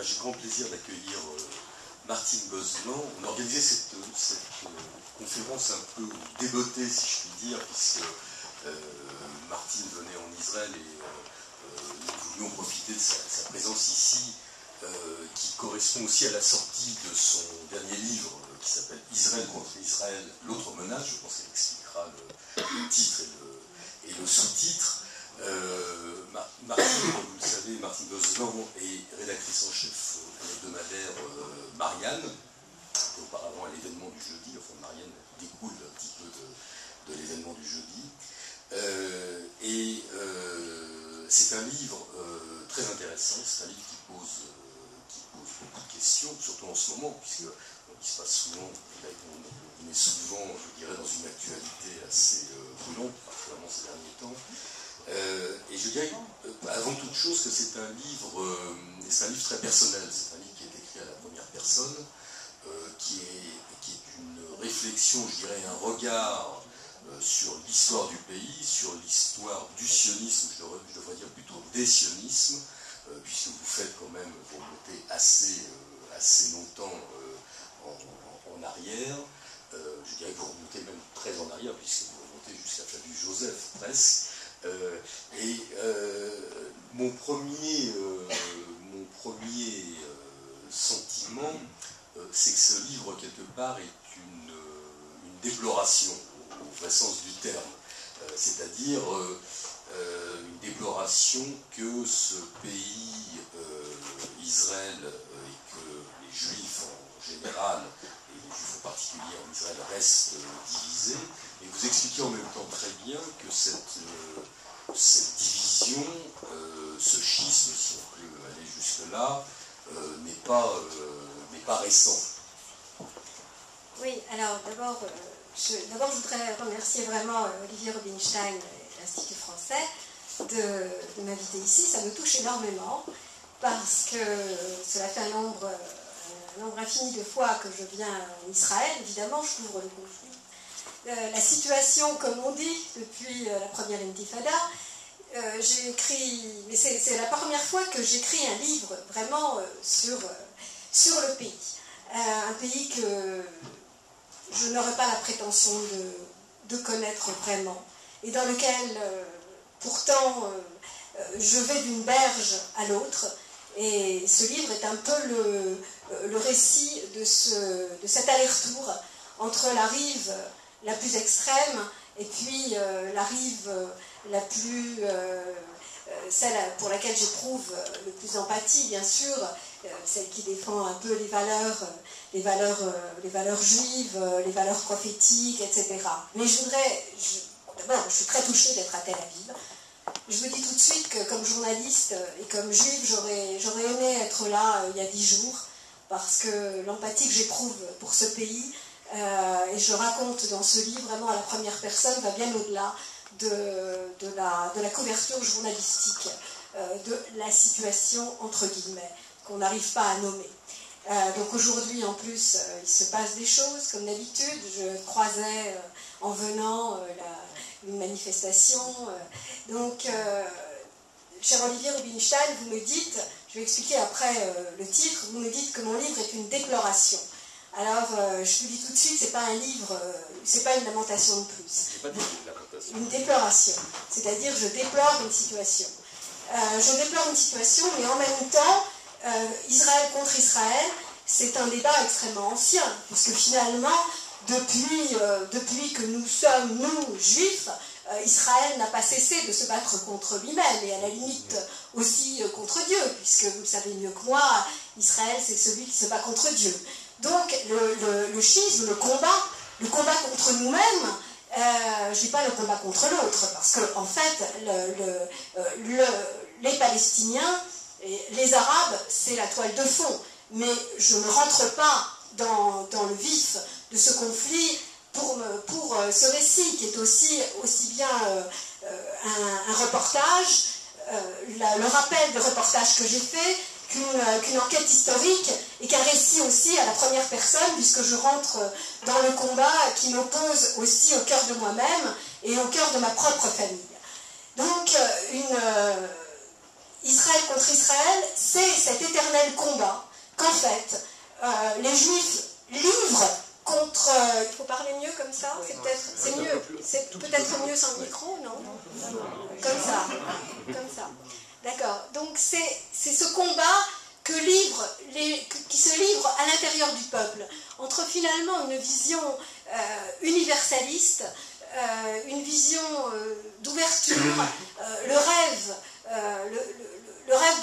J'ai grand plaisir d'accueillir Martine Gozlan. On a organisé cette conférence un peu débotée, si je puis dire, puisque Martine venait en Israël et nous voulions profiter de sa présence ici, qui correspond aussi à la sortie de son dernier livre qui s'appelle Israël contre Israël, l'autre menace. Je pense qu'elle expliquera le titre et le sous-titre. Martine, comme vous le savez, Martine Gozlan est rédactrice en chef de l'hebdomadaire Marianne, auparavant à l'événement du jeudi. Enfin, Marianne découle un petit peu de l'événement du jeudi. C'est un livre très intéressant, c'est un livre qui pose beaucoup de questions, surtout en ce moment, puisque il se passe souvent, on est souvent, je dirais, dans une actualité assez brûlante, particulièrement ces derniers temps. Et je dirais, avant toute chose, que c'est un livre très personnel. C'est un livre qui est écrit à la première personne, qui est une réflexion, je dirais, un regard sur l'histoire du pays, sur l'histoire du sionisme, je devrais dire plutôt des sionismes, puisque vous faites quand même, vous remontez assez longtemps en arrière. Je dirais que vous remontez même très en arrière, puisque vous remontez jusqu'à Flavius Joseph, presque. Mon premier sentiment, c'est que ce livre, quelque part, est une déploration, au vrai sens du terme. C'est-à-dire une déploration que ce pays, Israël, et que les Juifs en général, et les Juifs en particulier en Israël, restent divisés. Et vous expliquez en même temps très bien que cette division, ce schisme, si on peut aller jusque-là, n'est pas récent. Oui, alors d'abord, je voudrais remercier vraiment Olivier Rubinstein et l'Institut français de m'inviter ici. Ça me touche énormément parce que cela fait un nombre infini de fois que je viens en Israël. Évidemment, je couvre le conflit. La situation, comme on dit, depuis la première intifada, j'ai écrit, mais c'est la première fois que j'écris un livre vraiment sur le pays. Un pays que je n'aurais pas la prétention de connaître vraiment, et dans lequel, pourtant, je vais d'une berge à l'autre, et ce livre est un peu le récit de cet aller-retour entre la rive la plus extrême et puis la rive la plus celle pour laquelle j'éprouve le plus d'empathie, bien sûr, celle qui défend un peu les valeurs juives, les valeurs prophétiques, etc. Mais d'abord, je suis très touchée d'être à Tel Aviv. Je vous dis tout de suite que comme journaliste et comme juive, j'aurais aimé être là il y a 10 jours, parce que l'empathie que j'éprouve pour ce pays, et je raconte dans ce livre vraiment à la première personne, va bien au-delà de la couverture journalistique, de la situation entre guillemets, qu'on n'arrive pas à nommer. Donc aujourd'hui, en plus, il se passe des choses, comme d'habitude. Je croisais, en venant, une manifestation. Cher Olivier Rubinstein, vous me dites, je vais expliquer après le titre, vous me dites que mon livre est une déploration. Alors, je vous dis tout de suite, c'est pas un livre, c'est pas une lamentation de plus. C'est pas une lamentation. Une déploration. C'est-à-dire, je déplore une situation. Je déplore une situation, mais en même temps, Israël contre Israël, c'est un débat extrêmement ancien, puisque finalement, depuis que nous sommes, nous, juifs, Israël n'a pas cessé de se battre contre lui-même, et à la limite aussi contre Dieu, puisque vous le savez mieux que moi, Israël c'est celui qui se bat contre Dieu. Donc le schisme, le combat contre nous-mêmes, je ne dis pas le combat contre l'autre, parce que en fait, les Palestiniens, et les Arabes, c'est la toile de fond, mais je ne rentre pas dans le vif de ce conflit pour ce récit qui est aussi bien un reportage, le rappel de reportage que j'ai fait, qu'une enquête historique et qu'un récit aussi à la première personne, puisque je rentre dans le combat qui m'oppose aussi au cœur de moi-même et au cœur de ma propre famille. Donc, Israël contre Israël, c'est cette éternelle l'éternel combat qu'en fait, les Juifs livrent contre... il faut parler mieux comme ça, c'est mieux, c'est peut-être mieux sans micro, non? Comme ça, comme ça. D'accord, donc c'est ce combat qui se livre à l'intérieur du peuple, entre finalement une vision universaliste, une vision d'ouverture, le rêve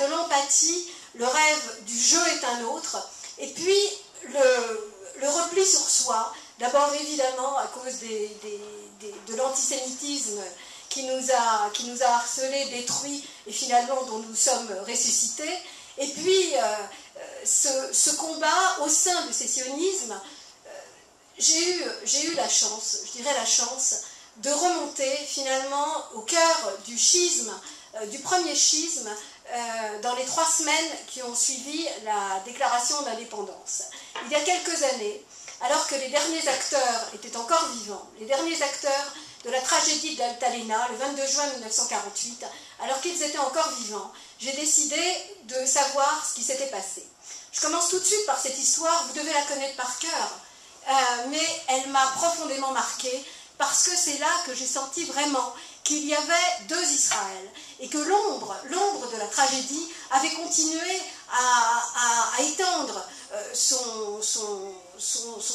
de l'empathie, le rêve du jeu est un autre, et puis le repli sur soi, d'abord évidemment à cause de l'antisémitisme qui nous a harcelés, détruits, et finalement dont nous sommes ressuscités, et puis ce combat au sein de ces sionismes, j'ai eu la chance, je dirais la chance, de remonter finalement au cœur du schisme, du premier schisme, dans les 3 semaines qui ont suivi la déclaration d'indépendance. Il y a quelques années, alors que les derniers acteurs étaient encore vivants, les derniers acteurs de la tragédie d'Altalena, le 22 juin 1948, alors qu'ils étaient encore vivants, j'ai décidé de savoir ce qui s'était passé. Je commence tout de suite par cette histoire, vous devez la connaître par cœur, mais elle m'a profondément marquée, parce que c'est là que j'ai senti vraiment qu'il y avait 2 Israël, et que l'ombre de la tragédie avait continué à étendre son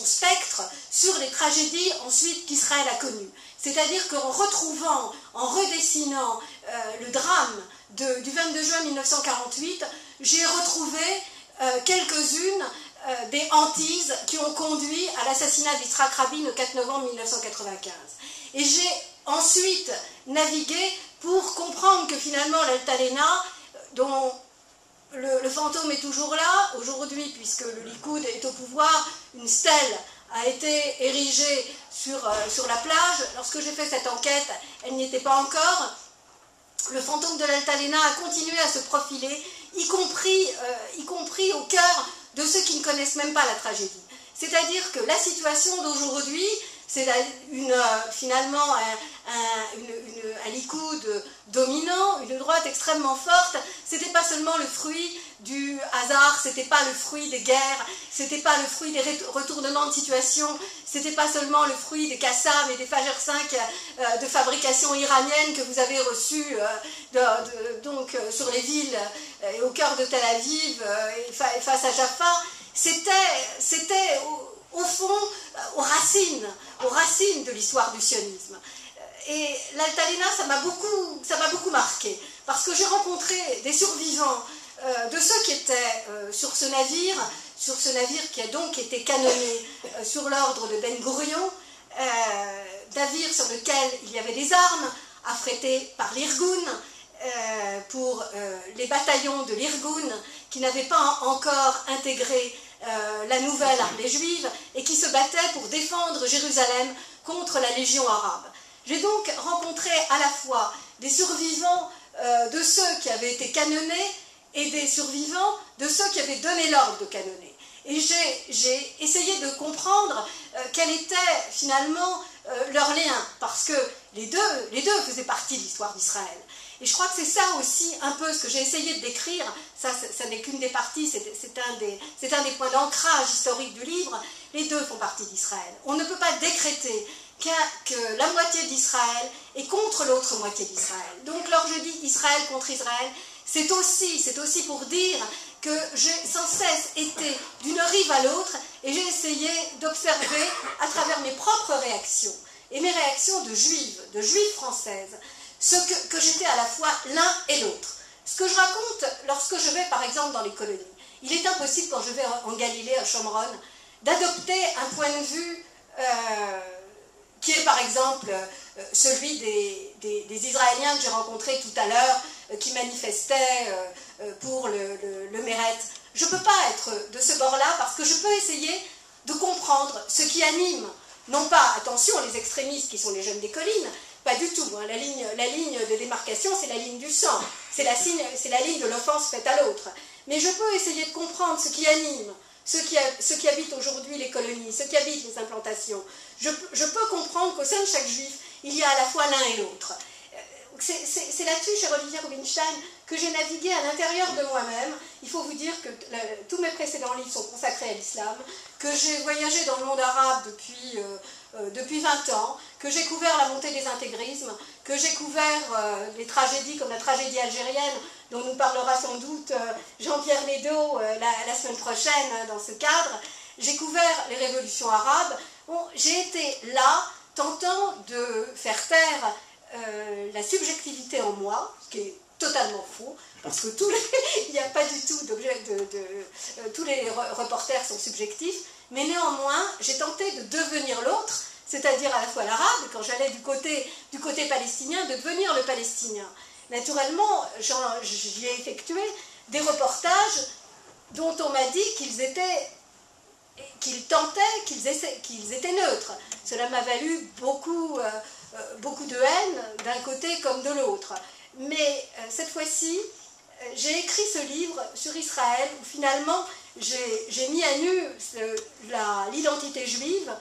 spectre sur les tragédies ensuite qu'Israël a connues. C'est-à-dire qu'en retrouvant, en redessinant le drame du 22 juin 1948, j'ai retrouvé quelques-unes des hantises qui ont conduit à l'assassinat d'Yitzhak Rabin le 4 novembre 1995. Et j'ai ensuite navigué pour comprendre que finalement l'Altalena, dont le fantôme est toujours là, aujourd'hui, puisque le Likoud est au pouvoir, une stèle a été érigée sur la plage. Lorsque j'ai fait cette enquête, elle n'y était pas encore. Le fantôme de l'Altalena a continué à se profiler, y compris au cœur de ceux qui ne connaissent même pas la tragédie. C'est-à-dire que la situation d'aujourd'hui, c'est finalement un Likoud dominant, une droite extrêmement forte. C'était pas seulement le fruit du hasard, c'était pas le fruit des guerres, c'était pas le fruit des retournements de situation, c'était pas seulement le fruit des Qassam et des Fajr 5 de fabrication iranienne que vous avez reçus sur les villes et au cœur de Tel Aviv et face à Jaffa. C'était au fond aux racines de l'histoire du sionisme. Et l'Altalena, ça m'a beaucoup marqué, parce que j'ai rencontré des survivants de ceux qui étaient sur ce navire qui a donc été canonné sur l'ordre de Ben Gourion, navire sur lequel il y avait des armes affrétées par l'Irgun, pour les bataillons de l'Irgun qui n'avaient pas encore intégré la nouvelle armée juive et qui se battaient pour défendre Jérusalem contre la Légion arabe. J'ai donc rencontré à la fois des survivants de ceux qui avaient été canonnés et des survivants de ceux qui avaient donné l'ordre de canonner. Et j'ai essayé de comprendre quel était finalement leur lien, parce que les deux faisaient partie de l'histoire d'Israël. Et je crois que c'est ça aussi un peu ce que j'ai essayé de décrire. Ça n'est qu'une des parties, c'est un des points d'ancrage historique du livre. Les deux font partie d'Israël. On ne peut pas décréter que la moitié d'Israël est contre l'autre moitié d'Israël. Donc, lorsque je dis Israël contre Israël, c'est aussi pour dire que j'ai sans cesse été d'une rive à l'autre et j'ai essayé d'observer à travers mes propres réactions et mes réactions de juive française, ce que j'étais à la fois l'un et l'autre. Ce que je raconte lorsque je vais par exemple dans les colonies, il est impossible quand je vais en Galilée, à Shomron, d'adopter un point de vue qui est par exemple celui des Israéliens que j'ai rencontrés tout à l'heure, qui manifestaient pour le Méret. Je ne peux pas être de ce bord-là parce que je peux essayer de comprendre ce qui anime, non pas, attention, les extrémistes qui sont les jeunes des collines, pas du tout. Hein. La ligne de démarcation, c'est la ligne du sang, c'est la ligne de l'offense faite à l'autre. Mais je peux essayer de comprendre ce qui anime ceux qui habitent aujourd'hui les colonies, ceux qui habitent les implantations. Je peux comprendre qu'au sein de chaque juif, il y a à la fois l'un et l'autre. c'est là-dessus, cher Olivier Rubinstein, que j'ai navigué à l'intérieur de moi-même. Il faut vous dire que tous mes précédents livres sont consacrés à l'islam, que j'ai voyagé dans le monde arabe depuis 20 ans, que j'ai couvert la montée des intégrismes, que j'ai couvert les tragédies comme la tragédie algérienne, dont nous parlera sans doute Jean-Pierre Nadeau la semaine prochaine dans ce cadre. J'ai couvert les révolutions arabes. Bon, j'ai été là, tentant de faire taire la subjectivité en moi, ce qui est totalement faux, parce que il n'y a pas du tout d'objet tous les reporters sont subjectifs, mais néanmoins, j'ai tenté de devenir l'autre, c'est-à-dire à la fois l'arabe, quand j'allais du côté palestinien, de devenir le palestinien. Naturellement, j'y ai effectué des reportages dont on m'a dit qu'ils tentaient, qu'ils étaient neutres. Cela m'a valu beaucoup de haine d'un côté comme de l'autre. Mais cette fois-ci, j'ai écrit ce livre sur Israël où finalement j'ai mis à nu l'identité juive,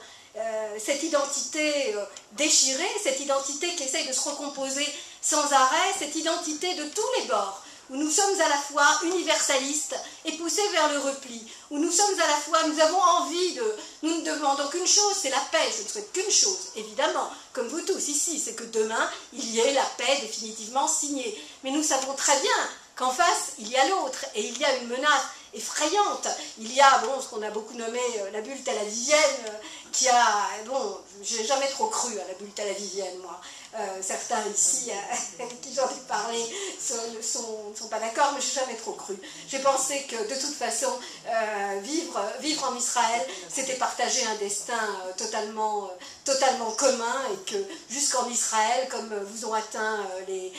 cette identité déchirée, cette identité qui essaye de se recomposer sans arrêt, cette identité de tous les bords, où nous sommes à la fois universalistes et poussés vers le repli, où nous sommes à la fois, nous avons envie nous ne demandons qu'une chose, c'est la paix. Je ne souhaite qu'une chose, évidemment, comme vous tous ici, c'est que demain, il y ait la paix définitivement signée. Mais nous savons très bien qu'en face, il y a l'autre, et il y a une menace effrayante. Il y a, ce qu'on a beaucoup nommé la bulle tel-avivienne, qui a, j'ai jamais trop cru à la bulle tel-avivienne, moi. Certains ici, avec qui j'en ai parlé, ne sont pas d'accord, mais je n'ai jamais trop cru. J'ai pensé que, de toute façon, vivre en Israël, c'était partager un destin totalement commun, et que jusqu'en Israël, comme vous ont atteint les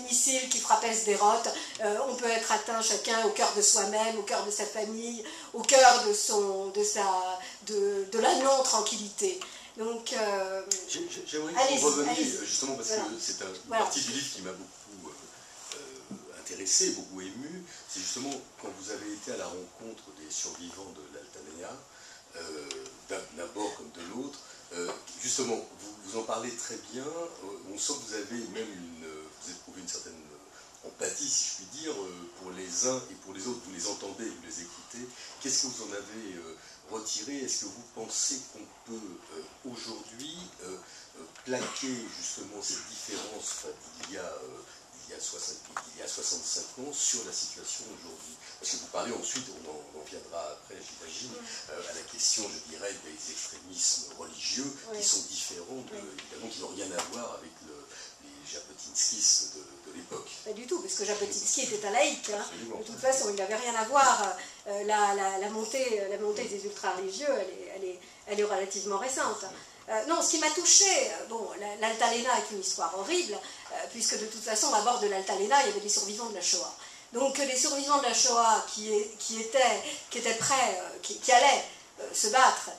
missiles qui frappaient Sderot, on peut être atteint chacun au cœur de soi-même, au cœur de sa famille, au cœur de la non-tranquillité. Donc, j'aimerais revenir justement parce que c'est une partie du livre qui m'a beaucoup intéressé, beaucoup ému. C'est justement quand vous avez été à la rencontre des survivants de l'Altalena, d'un bord comme de l'autre. Justement, vous en parlez très bien. On sent que vous avez même vous éprouvez une certaine empathie, si je puis dire, pour les uns et pour les autres. Vous les entendez, vous les écoutez. Qu'est-ce que vous en avez retiré? Est-ce que vous pensez qu'on peut aujourd'hui plaquer justement cette différence d'il y a 65 ans sur la situation aujourd'hui? Parce que vous parlez ensuite, on en viendra après, j'imagine, à la question, je dirais, des extrémismes religieux qui sont différents, évidemment, qui n'ont rien à voir avec les jabotinskistes de l'époque. Pas du tout, parce que Jabotinsky était un laïc. Hein. De toute façon, il n'avait rien à voir. La montée des ultra-religieux, elle est relativement récente. Non, ce qui m'a touchée, l'Altalena est une histoire horrible, puisque de toute façon, à bord de l'Altalena, il y avait des survivants de la Shoah. Donc les survivants de la Shoah qui étaient prêts, qui allaient se battre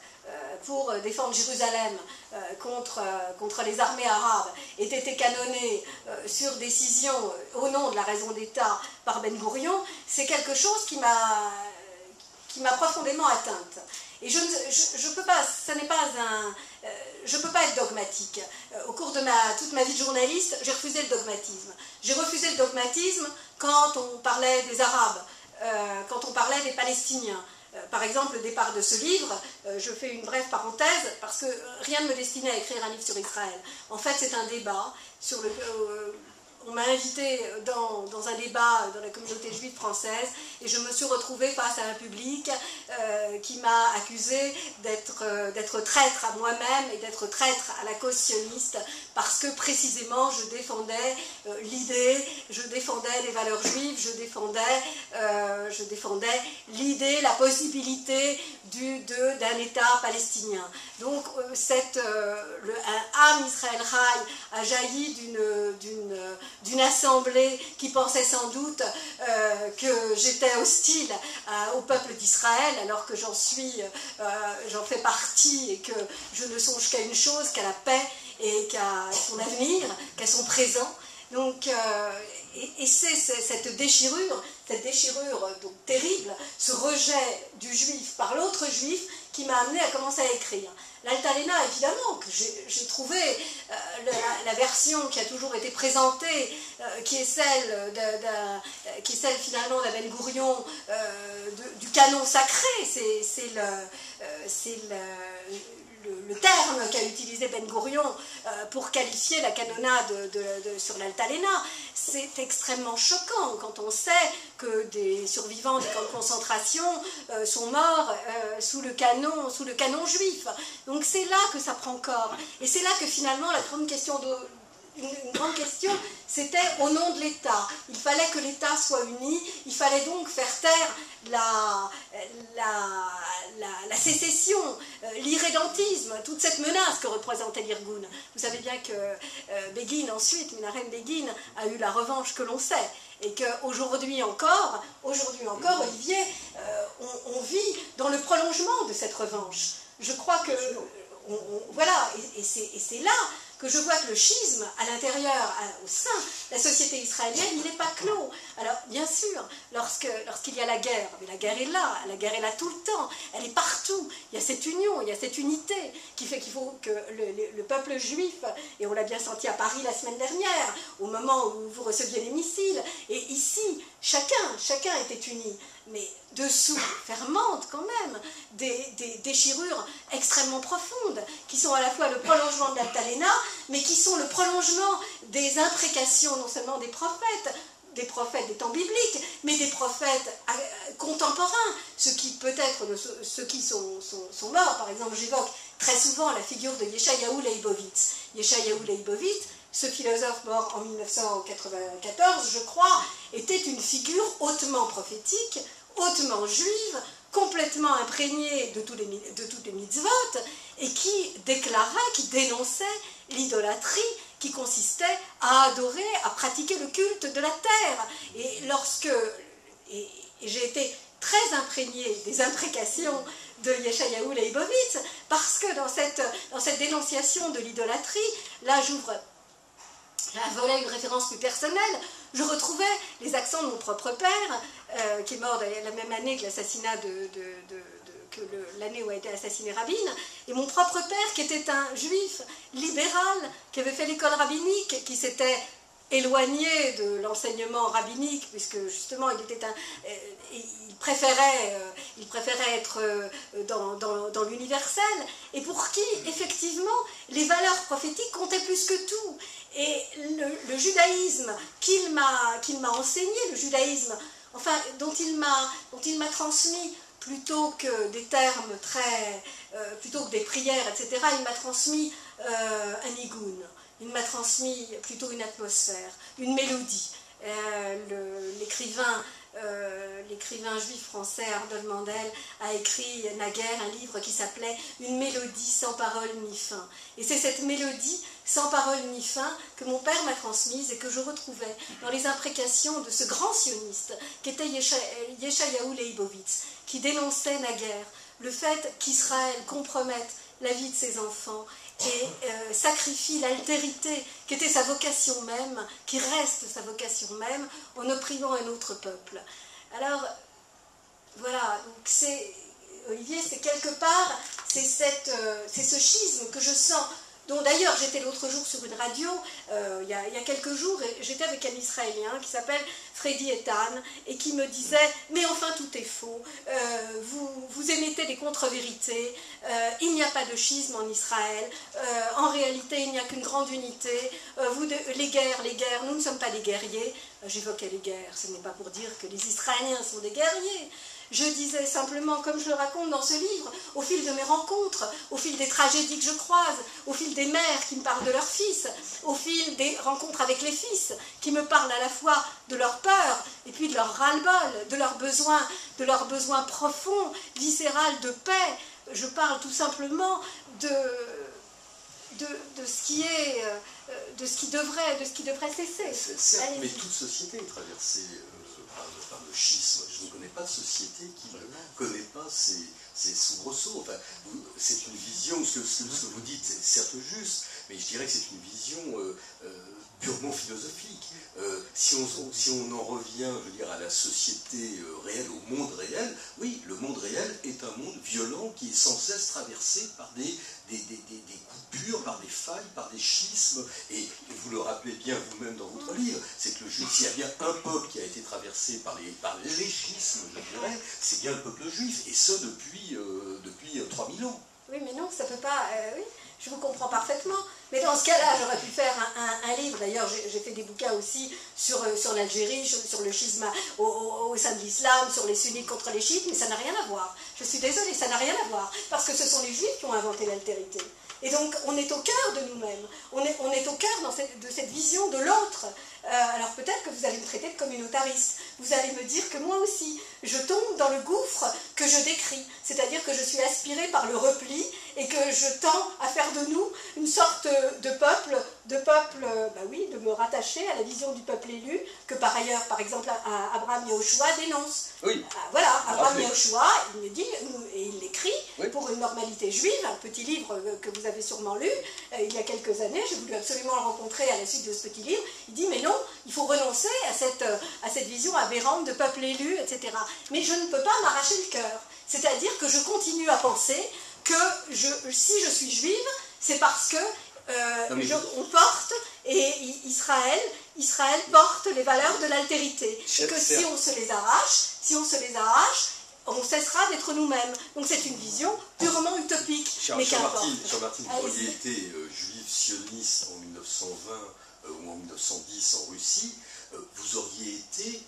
pour défendre Jérusalem contre les armées arabes, aient été canonnés sur décision au nom de la raison d'État par Ben Gourion, c'est quelque chose qui m'a profondément atteinte. Et je peux pas, je peux pas être dogmatique. Au cours de toute ma vie de journaliste, j'ai refusé le dogmatisme. J'ai refusé le dogmatisme quand on parlait des Arabes, quand on parlait des Palestiniens. Par exemple, le départ de ce livre, je fais une brève parenthèse, parce que rien ne me destinait à écrire un livre sur Israël. En fait, c'est un débat sur on m'a invité dans un débat dans la communauté juive française, et je me suis retrouvée face à un public qui m'a accusée d'être traître à moi-même et d'être traître à la cause sioniste, parce que précisément je défendais l'idée, je défendais les valeurs juives, je défendais l'idée, la possibilité d'un État palestinien. Donc un Am Israël Chai a jailli d'une assemblée qui pensait sans doute que j'étais hostile au peuple d'Israël, alors que j'en fais partie, et que je ne songe qu'à une chose, qu'à la paix et qu'à son avenir, qu'à son présent. Donc, et c'est cette déchirure donc terrible, ce rejet du juif par l'autre juif, qui m'a amené à commencer à écrire. l'Altalena, évidemment, que j'ai trouvé la version qui a toujours été présentée, qui est celle finalement d'Aben Gourion, du canon sacré, c'est le terme qu'a utilisé Ben Gourion pour qualifier la canonnade sur l'Altalena. C'est extrêmement choquant quand on sait que des survivants des camps de concentration sont morts sous le canon juif. Donc c'est là que ça prend corps. Et c'est là que finalement la grande question une grande question, c'était au nom de l'État. Il fallait que l'État soit uni, il fallait donc faire taire la sécession, l'irrédentisme, toute cette menace que représentait l'Irgun. Vous savez bien que Begin ensuite, Menachem Begin, a eu la revanche que l'on sait. Et qu'aujourd'hui encore, Olivier, on vit dans le prolongement de cette revanche. Je crois que... voilà, et c'est là que je vois que le schisme, à l'intérieur, au sein de la société israélienne, il n'est pas clos. Alors, bien sûr, lorsqu'il y a la guerre, mais la guerre est là tout le temps, elle est partout. Il y a cette union, il y a cette unité qui fait qu'il faut que le peuple juif, et on l'a bien senti à Paris la semaine dernière, au moment où vous receviez les missiles, et ici, chacun était uni. Mais dessous fermentent quand même des déchirures extrêmement profondes, qui sont à la fois le prolongement de l'Altalena, mais qui sont le prolongement des imprécations, non seulement des prophètes des temps bibliques, mais des prophètes contemporains, ceux qui sont morts. Par exemple, j'évoque très souvent la figure de Yeshayahu Leibovitz. Yeshayahu Leibovitz, ce philosophe mort en 1994, je crois, était une figure hautement prophétique, hautement juive, complètement imprégnée de toutes les mitzvot, et qui déclarait, qui dénonçait l'idolâtrie qui consistait à adorer, à pratiquer le culte de la terre. Et j'ai été très imprégnée des imprécations de Yeshayahu Leibovitz, parce que dans cette dénonciation de l'idolâtrie, là j'ouvre un volet, une référence plus personnelle, je retrouvais les accents de mon propre père, qui est mort la même année que l'assassinat l'année où a été assassiné Rabin, et mon propre père qui était un juif libéral, qui avait fait l'école rabbinique, qui s'était éloigné de l'enseignement rabbinique, puisque justement il préférait être dans l'universel, et pour qui effectivement les valeurs prophétiques comptaient plus que tout. Et le judaïsme qu'il m'a enseigné, le judaïsme dont il m'a transmis, plutôt que des termes plutôt que des prières, etc., il m'a transmis un nigun, il m'a transmis plutôt une atmosphère, une mélodie. L'écrivain juif français Arnold Mandel a écrit naguère un livre qui s'appelait « Une mélodie sans parole ni fin ». Et c'est cette mélodie sans parole ni fin que mon père m'a transmise et que je retrouvais dans les imprécations de ce grand sioniste qu'était Yeshayahu Leibovitz, qui dénonçait naguère le fait qu'Israël compromette la vie de ses enfants et sacrifie l'altérité qui était sa vocation même, qui reste sa vocation même, en opprimant un autre peuple. Alors, voilà, donc Olivier, c'est quelque part, c'est ce schisme que je sens, dont d'ailleurs j'étais l'autre jour sur une radio, il y a quelques jours, et j'étais avec un Israélien qui s'appelle Freddy Etan, et qui me disait « Mais enfin tout est faux, vous émettez des contre-vérités, il n'y a pas de schisme en Israël, en réalité il n'y a qu'une grande unité, les guerres, nous ne sommes pas des guerriers. » J'évoquais les guerres, ce n'est pas pour dire que les Israéliens sont des guerriers. Je disais simplement, comme je le raconte dans ce livre, au fil de mes rencontres, au fil des tragédies que je croise, au fil des mères qui me parlent de leurs fils, au fil des rencontres avec les fils, qui me parlent à la fois de leur peur et puis de leur ras-le-bol, de leurs besoins profonds, viscéral de paix. Je parle tout simplement de ce qui devrait cesser. Certes, mais toute société est traversée par le schisme. Je ne connais pas de société qui ne connaît pas ces soubresauts. Enfin, c'est une vision, ce que vous dites est certes juste, mais je dirais que c'est une vision purement philosophique. si on en revient, je veux dire, à la société réelle, au monde réel, oui, le monde réel est un monde violent qui est sans cesse traversé par des coupures, par des failles, par des schismes, et vous le rappelez bien vous-même dans votre livre, c'est que s'il y a bien un peuple qui a été traversé par les schismes, je dirais, c'est bien le peuple juif, et ce depuis 3000 ans. Oui, mais non, ça peut pas... oui, je vous comprends parfaitement. Mais dans ce cas-là, j'aurais pu faire un livre. D'ailleurs, j'ai fait des bouquins aussi sur l'Algérie, sur le schisme au sein de l'islam, sur les sunnites contre les chiites, mais ça n'a rien à voir. Je suis désolée, ça n'a rien à voir. Parce que ce sont les juifs qui ont inventé l'altérité. Et donc, on est au cœur de nous-mêmes. On est au cœur de cette vision de l'autre. Alors peut-être que vous allez me traiter de communautariste. Vous allez me dire que moi aussi, je tombe dans le gouffre que je décris. C'est-à-dire que je suis aspirée par le repli et que je tends à faire de nous une sorte de peuple, de me rattacher à la vision du peuple élu, que par ailleurs, par exemple, Abraham Yehoshua dénonce. Oui. Voilà, Abraham Yehoshua, il me dit, et il l'écrit, oui, pour une normalité juive, un petit livre que vous avez sûrement lu, il y a quelques années, j'ai voulu absolument le rencontrer à la suite de ce petit livre, il dit, mais non, il faut renoncer à cette vision aberrante de peuple élu, etc. Mais je ne peux pas m'arracher le cœur. C'est-à-dire que je continue à penser que si je suis juive, c'est parce que on porte, et Israël porte les valeurs de l'altérité. Et que si on se les arrache, on cessera d'être nous-mêmes. Donc c'est une vision purement utopique. Mais qu'importe. Jean-Martin, vous auriez été juif sioniste en 1920 ou en 1910 en Russie, vous auriez été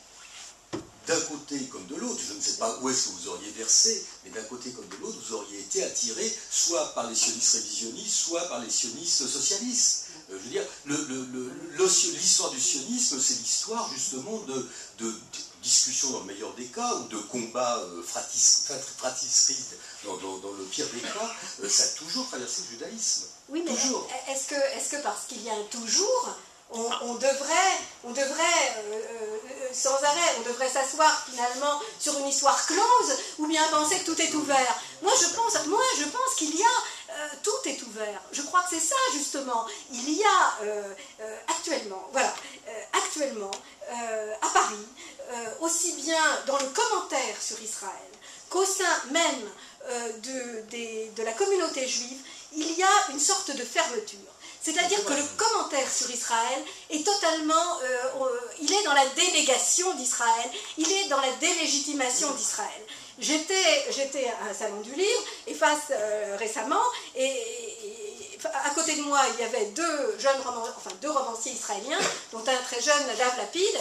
d'un côté comme de l'autre, je ne sais pas où est-ce que vous auriez versé, mais d'un côté comme de l'autre, vous auriez été attiré soit par les sionistes révisionnistes, soit par les sionistes socialistes. Je veux dire, l'histoire du sionisme, c'est l'histoire justement de discussions dans le meilleur des cas, ou de combats fratricides dans le pire des cas. Ça a toujours traversé le judaïsme. Oui, mais toujours. Est-ce que parce qu'il y a un toujours, on devrait sans arrêt, on devrait s'asseoir finalement sur une histoire close, ou bien penser que tout est ouvert. Moi je pense qu'il y a tout est ouvert. Je crois que c'est ça justement. Il y a actuellement à Paris, aussi bien dans le commentaire sur Israël qu'au sein même de la communauté juive, il y a une sorte de fermeture. C'est-à-dire que le commentaire sur Israël est totalement... il est dans la dénégation d'Israël, il est dans la délégitimation d'Israël. J'étais à un salon du livre, récemment, et à côté de moi, il y avait deux romanciers israéliens, dont un très jeune, Nadav Lapid,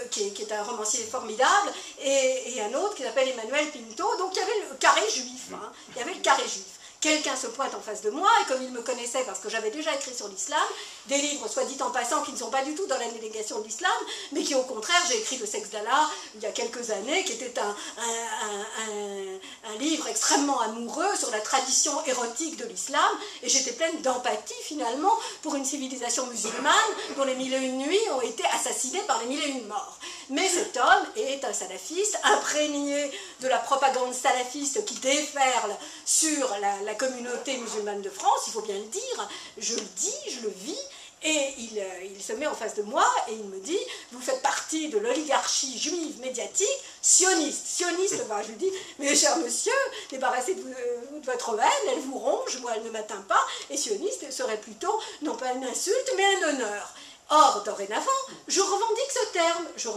qui est un romancier formidable, et un autre qui s'appelle Emmanuel Pinto. Donc il y avait le carré juif. Il y avait le carré juif. Quelqu'un se pointe en face de moi, et comme il me connaissait parce que j'avais déjà écrit sur l'islam, des livres, soit dit en passant, qui ne sont pas du tout dans la négation de l'islam, mais qui au contraire, j'ai écrit Le sexe d'Allah il y a quelques années, qui était un livre extrêmement amoureux sur la tradition érotique de l'islam, et j'étais pleine d'empathie finalement pour une civilisation musulmane dont les 1001 nuits ont été assassinées par les 1001 morts. Mais cet homme est un salafiste, imprégné de la propagande salafiste qui déferle sur la communauté musulmane de France, il faut bien le dire, je le dis, je le vis, et il se met en face de moi et il me dit, vous faites partie de l'oligarchie juive médiatique sioniste. Sioniste, je lui dis, mais cher monsieur, débarrassez de votre haine, elle vous ronge, moi elle ne m'atteint pas, et sioniste serait plutôt, non pas une insulte, mais un honneur. Or, dorénavant, je revendique ce terme, je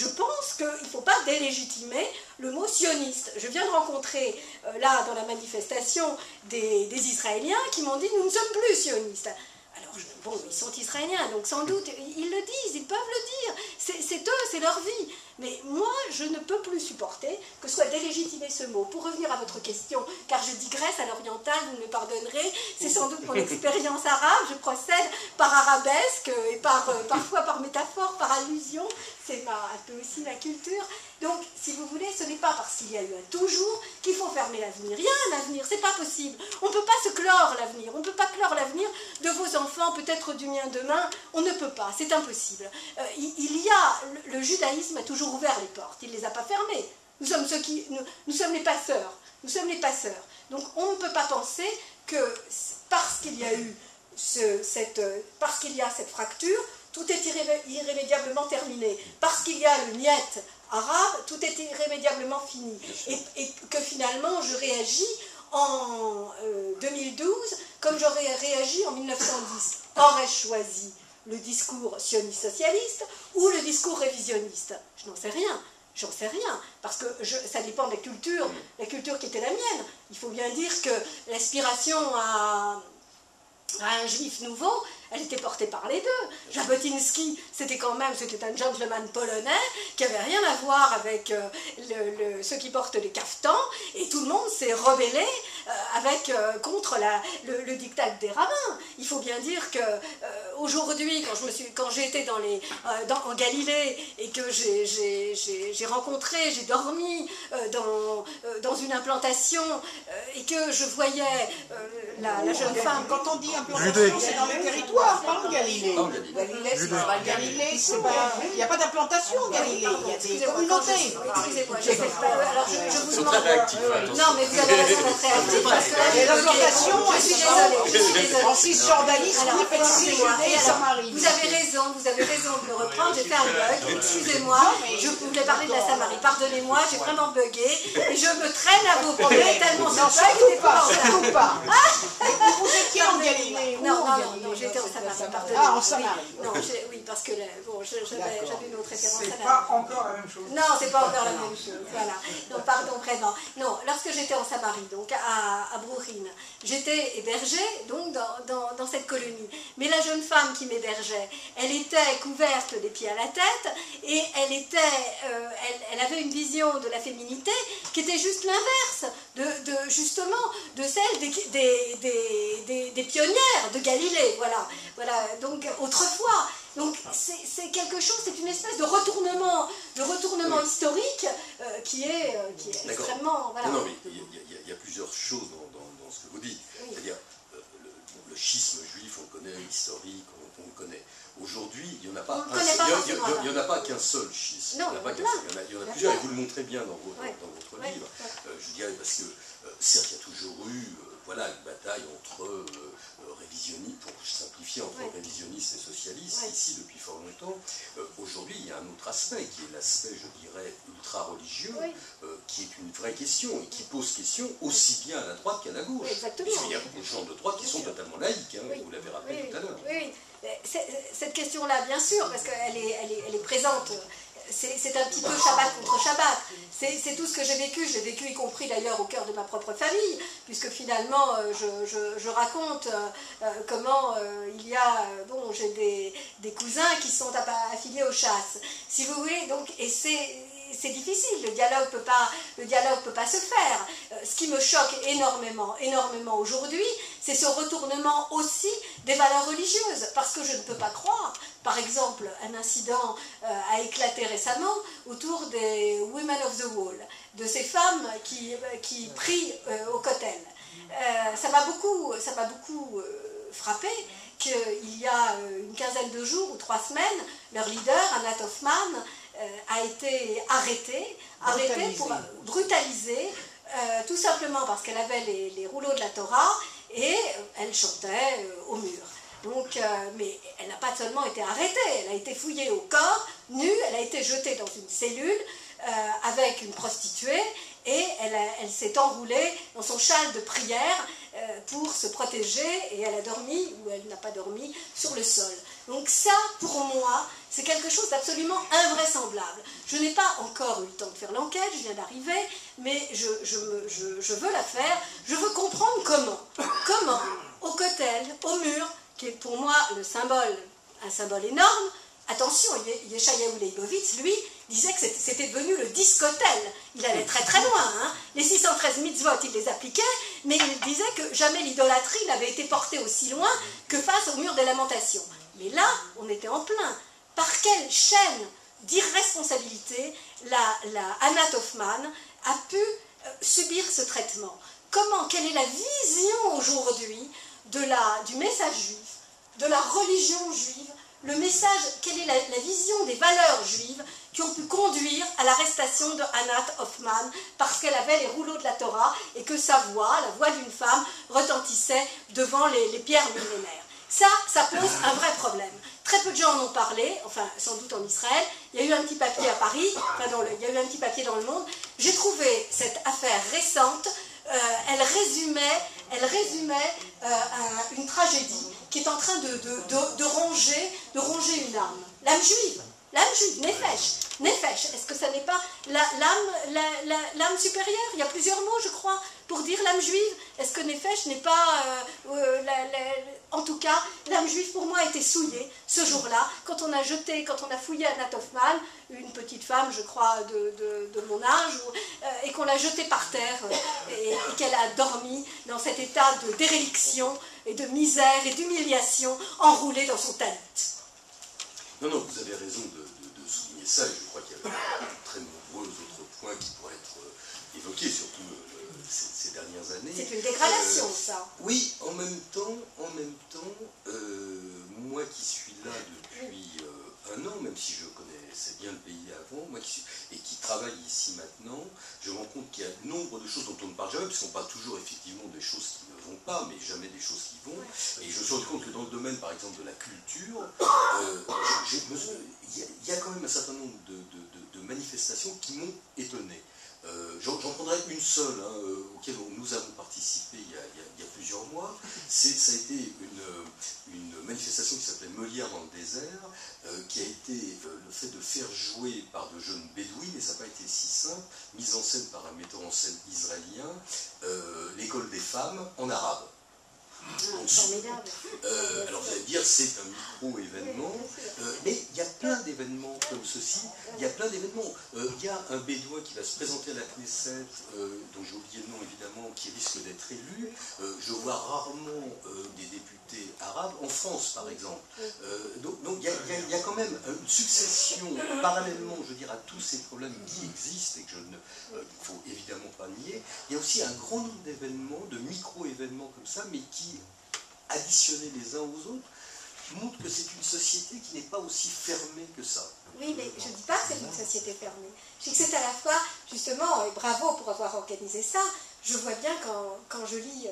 pense qu'il ne faut pas délégitimer le mot sioniste. Je viens de rencontrer, là, dans la manifestation, des Israéliens qui m'ont dit « nous ne sommes plus sionistes ». Alors, bon, ils sont israéliens, donc sans doute, ils le disent, ils peuvent le dire, c'est eux, c'est leur vie. Mais moi, je ne peux plus supporter que soit délégitimé ce mot. Pour revenir à votre question, car je digresse à l'oriental, vous me pardonnerez, c'est sans doute mon expérience arabe, je procède par arabesque et parfois par métaphore, par allusion, c'est un peu aussi la culture. Donc, si vous voulez, ce n'est pas parce qu'il y a eu un toujours qu'il faut fermer l'avenir. Il y a un avenir, c'est pas possible. On ne peut pas se clore l'avenir, on ne peut pas clore l'avenir de vos enfants, peut-être du mien demain, on ne peut pas, c'est impossible. Le judaïsme a toujours ouvert les portes, il ne les a pas fermées. Nous sommes les passeurs, Donc on ne peut pas penser que parce qu'il y a cette fracture, tout est irrémédiablement terminé. Parce qu'il y a le niet arabe, tout est irrémédiablement fini. Et que finalement, je réagis en 2012 comme j'aurais réagi en 1910. Aurais-je choisi le discours sioniste-socialiste ou le discours révisionniste? Je n'en sais rien. J'en sais rien, parce que ça dépend de la culture qui était la mienne. Il faut bien dire que l'aspiration à un juif nouveau, elle était portée par les deux. Jabotinsky, c'était un gentleman polonais qui n'avait rien à voir avec ceux qui portent les caftans, et tout le monde s'est rebellé contre le diktat des rabbins. Il faut bien dire que aujourd'hui, quand j'ai été en Galilée et que j'ai rencontré, j'ai dormi dans une implantation et que je voyais la jeune femme. Quand on dit implantation, c'est dans le territoire, pas en Galilée. Galilée, c'est pas Galilée, il n'y a pas d'implantation en Galilée, il y a des communautés. Excusez-moi, alors je vous demande. Non, mais vous avez raison d'être réactif parce que là, Et l'implantation, je suis désolée. en cisjordanisme, on appelle Judée et Samarie. Vous avez raison de me reprendre, j'ai fait un bug, excusez-moi, je voulais parler de la Samarie, pardonnez-moi, j'ai vraiment bugué, et je me traîne à vos problèmes tellement ce bug était surtout pas. Vous étiez en Galilée. Non, j'étais en Samarie, pardonnez-moi. Ah, en Samarie. Oui, parce que j'avais une autre référence. C'est pas encore la même chose. Non, c'est pas encore la même chose, voilà. Donc, pardon, vraiment. Non, lorsque j'étais en Samarie, donc à Brourin, j'étais hébergée donc dans cette colonie. Mais la jeune femme qui m'hébergeait, elle était couverte des pieds à la tête et elle avait une vision de la féminité qui était juste l'inverse justement de celle des pionnières de Galilée. Voilà. Donc autrefois. Donc c'est quelque chose, c'est une espèce de retournement historique qui est extrêmement... Voilà. Non, mais il y a plusieurs choses dans ce que vous dites. Oui. C'est-à-dire, le schisme juif, on le connaît, l'historique, on le connaît. Aujourd'hui, il n'y en a pas qu'un seul schisme. Non, il y en a plusieurs, et vous le montrez bien dans votre livre. Je dirais, parce que, certes, il y a toujours eu une bataille entre révisionnistes, pour simplifier, entre révisionnistes et socialistes, ici depuis fort longtemps. Aujourd'hui, il y a un autre aspect, qui est l'aspect, je dirais, ultra-religieux, qui est une vraie question, et qui pose question aussi bien à la droite qu'à la gauche. Exactement. Puisqu'il y a beaucoup de gens de droite qui sont totalement laïques, vous l'avez rappelé tout à l'heure. Oui. Cette question-là, bien sûr, parce qu'elle est présente. C'est un petit peu Shabbat contre Shabbat. C'est tout ce que j'ai vécu. Je l'ai vécu y compris d'ailleurs au cœur de ma propre famille, puisque finalement je raconte comment il y a... j'ai des cousins qui sont affiliés aux chasses. Si vous voulez, donc, et c'est difficile, le dialogue peut pas se faire. Ce qui me choque énormément aujourd'hui, c'est ce retournement aussi des valeurs religieuses, parce que je ne peux pas croire. Par exemple, un incident a éclaté récemment autour des Women of the Wall, de ces femmes qui prient au kotel. Ça m'a beaucoup frappé qu'il y a une quinzaine de jours ou 3 semaines, leur leader, Anat Hoffman, a été arrêtée pour brutaliser, tout simplement parce qu'elle avait les rouleaux de la Torah et elle chantait au mur. Donc, mais elle n'a pas seulement été arrêtée, elle a été fouillée au corps, nue, elle a été jetée dans une cellule avec une prostituée et elle s'est enroulée dans son châle de prière pour se protéger et elle a dormi, ou elle n'a pas dormi, sur le sol. Donc ça, pour moi, c'est quelque chose d'absolument invraisemblable. Je n'ai pas encore eu le temps de faire l'enquête, je viens d'arriver, mais je veux la faire, je veux comprendre comment, au kotel, au mur, qui est pour moi un symbole énorme. Attention, Yeshayahu Leibovitz, lui, disait que c'était devenu le discotel. Il allait très très loin. Hein. Les 613 mitzvot, il les appliquait, mais il disait que jamais l'idolâtrie n'avait été portée aussi loin que face au mur des lamentations. Mais là, on était en plein. Par quelle chaîne d'irresponsabilité la Anat Hoffman a pu subir ce traitement? Quelle est la vision aujourd'hui du message juif, de la religion juive, le message, quelle est la vision des valeurs juives qui ont pu conduire à l'arrestation de Anat Hoffman parce qu'elle avait les rouleaux de la Torah et que sa voix, la voix d'une femme, retentissait devant les pierres millénaires. Ça pose un vrai problème. Très peu de gens en ont parlé, enfin sans doute en Israël. Il y a eu un petit papier à Paris, enfin il y a eu un petit papier dans Le Monde. J'ai trouvé cette affaire récente, elle résumait une tragédie qui est en train de ronger une âme. L'âme juive, Nefesh. Est-ce que ça n'est pas l'âme supérieure? Il y a plusieurs mots, je crois, pour dire l'âme juive. Est-ce que Nefesh n'est pas... en tout cas, l'âme juive pour moi a été souillée ce jour-là, quand on a fouillé Anat Hoffman, une petite femme, je crois, de mon âge, et qu'on l'a jetée par terre, et qu'elle a dormi dans cet état de déréliction, et de misère, et d'humiliation, enroulée dans son talit. Non, vous avez raison de souligner ça, et je crois qu'il y a de très nombreux autres points qui pourraient être évoqués, surtout ces dernières années. C'est une dégradation, ça. Oui, en même temps, moi qui suis là depuis un an, même si je connaissais bien le pays avant, et qui travaille ici maintenant, je me rends compte qu'il y a nombre de choses dont on ne parle jamais, puisqu'on parle toujours effectivement des choses qui ne vont pas, mais jamais des choses qui vont. Et je me suis rendu compte que dans le domaine, par exemple, de la culture, il y a quand même un certain nombre de manifestations qui m'ont étonné. J'en prendrai une seule, auquel nous avons participé il y a plusieurs mois. Ça a été une manifestation qui s'appelait Molière dans le désert, qui a été le fait de faire jouer par de jeunes bédouines, et ça n'a pas été si simple, mise en scène par un metteur en scène israélien, l'école des femmes en arabe. Formidable. Alors vous allez dire, c'est un micro-événement, mais il y a plein d'événements comme ceci. Il y a plein d'événements. Il y a un bédouin qui va se présenter à la Knesset, dont j'ai oublié le nom évidemment, qui risque d'être élu. Je vois rarement des députés arabes, en France par exemple. Donc il y a quand même une succession, parallèlement, je veux dire, à tous ces problèmes qui existent et que il ne faut évidemment pas nier. Il y a aussi un grand nombre d'événements, de micro-événements comme ça, mais qui, additionnés les uns aux autres, montrent que c'est une société qui n'est pas aussi fermée que ça. Oui, mais je ne dis pas que c'est une société fermée. Je dis que c'est à la fois, justement, et bravo pour avoir organisé ça, je vois bien quand je lis